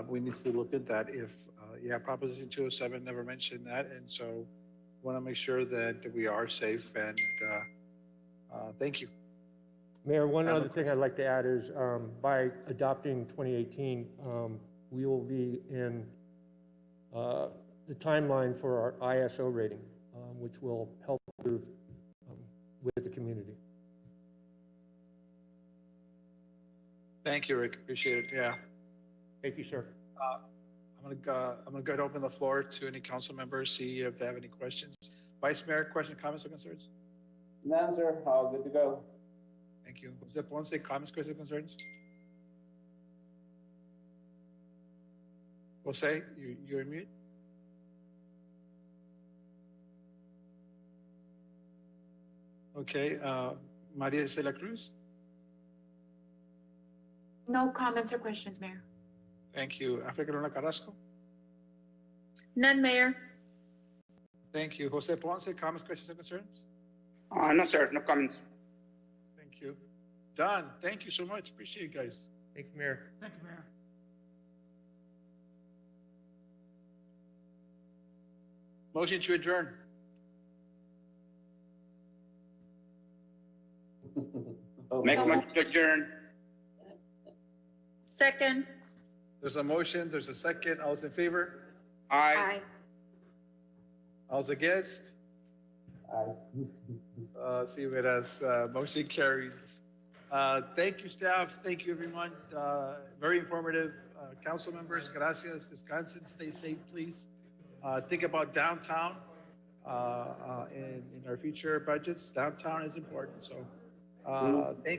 we need to look at that. If, Proposition 207 never mentioned that. And so want to make sure that we are safe and thank you. Mayor, one other thing I'd like to add is by adopting 2018, we will be in the timeline for our ISO rating, which will help improve with the community. Thank you, Rick. Appreciate it. Yeah. Thank you, sir. I'm gonna go ahead and open the floor to any council members, see if they have any questions. Vice Mayor, questions, comments, or concerns? None, sir. All good to go. Thank you. Jose Ponce, comments, questions, or concerns? Jose, you're mute. Okay, Maria de la Cruz? No comments or questions, Mayor. Thank you. Africa Luna Carrasco? None, Mayor. Thank you. Jose Ponce, comments, questions, or concerns? No, sir, no comments. Thank you. Don, thank you so much. Appreciate you guys. Thank you, Mayor. Thank you, Mayor. Motion to adjourn. Make a motion to adjourn. Second. There's a motion, there's a second. All those in favor? Aye. All those against? See if it has, motion carries. Thank you, staff. Thank you, everyone. Very informative. Council members, gracias. Descansen, stay safe, please. Think about downtown in our future budgets. Downtown is important. So thank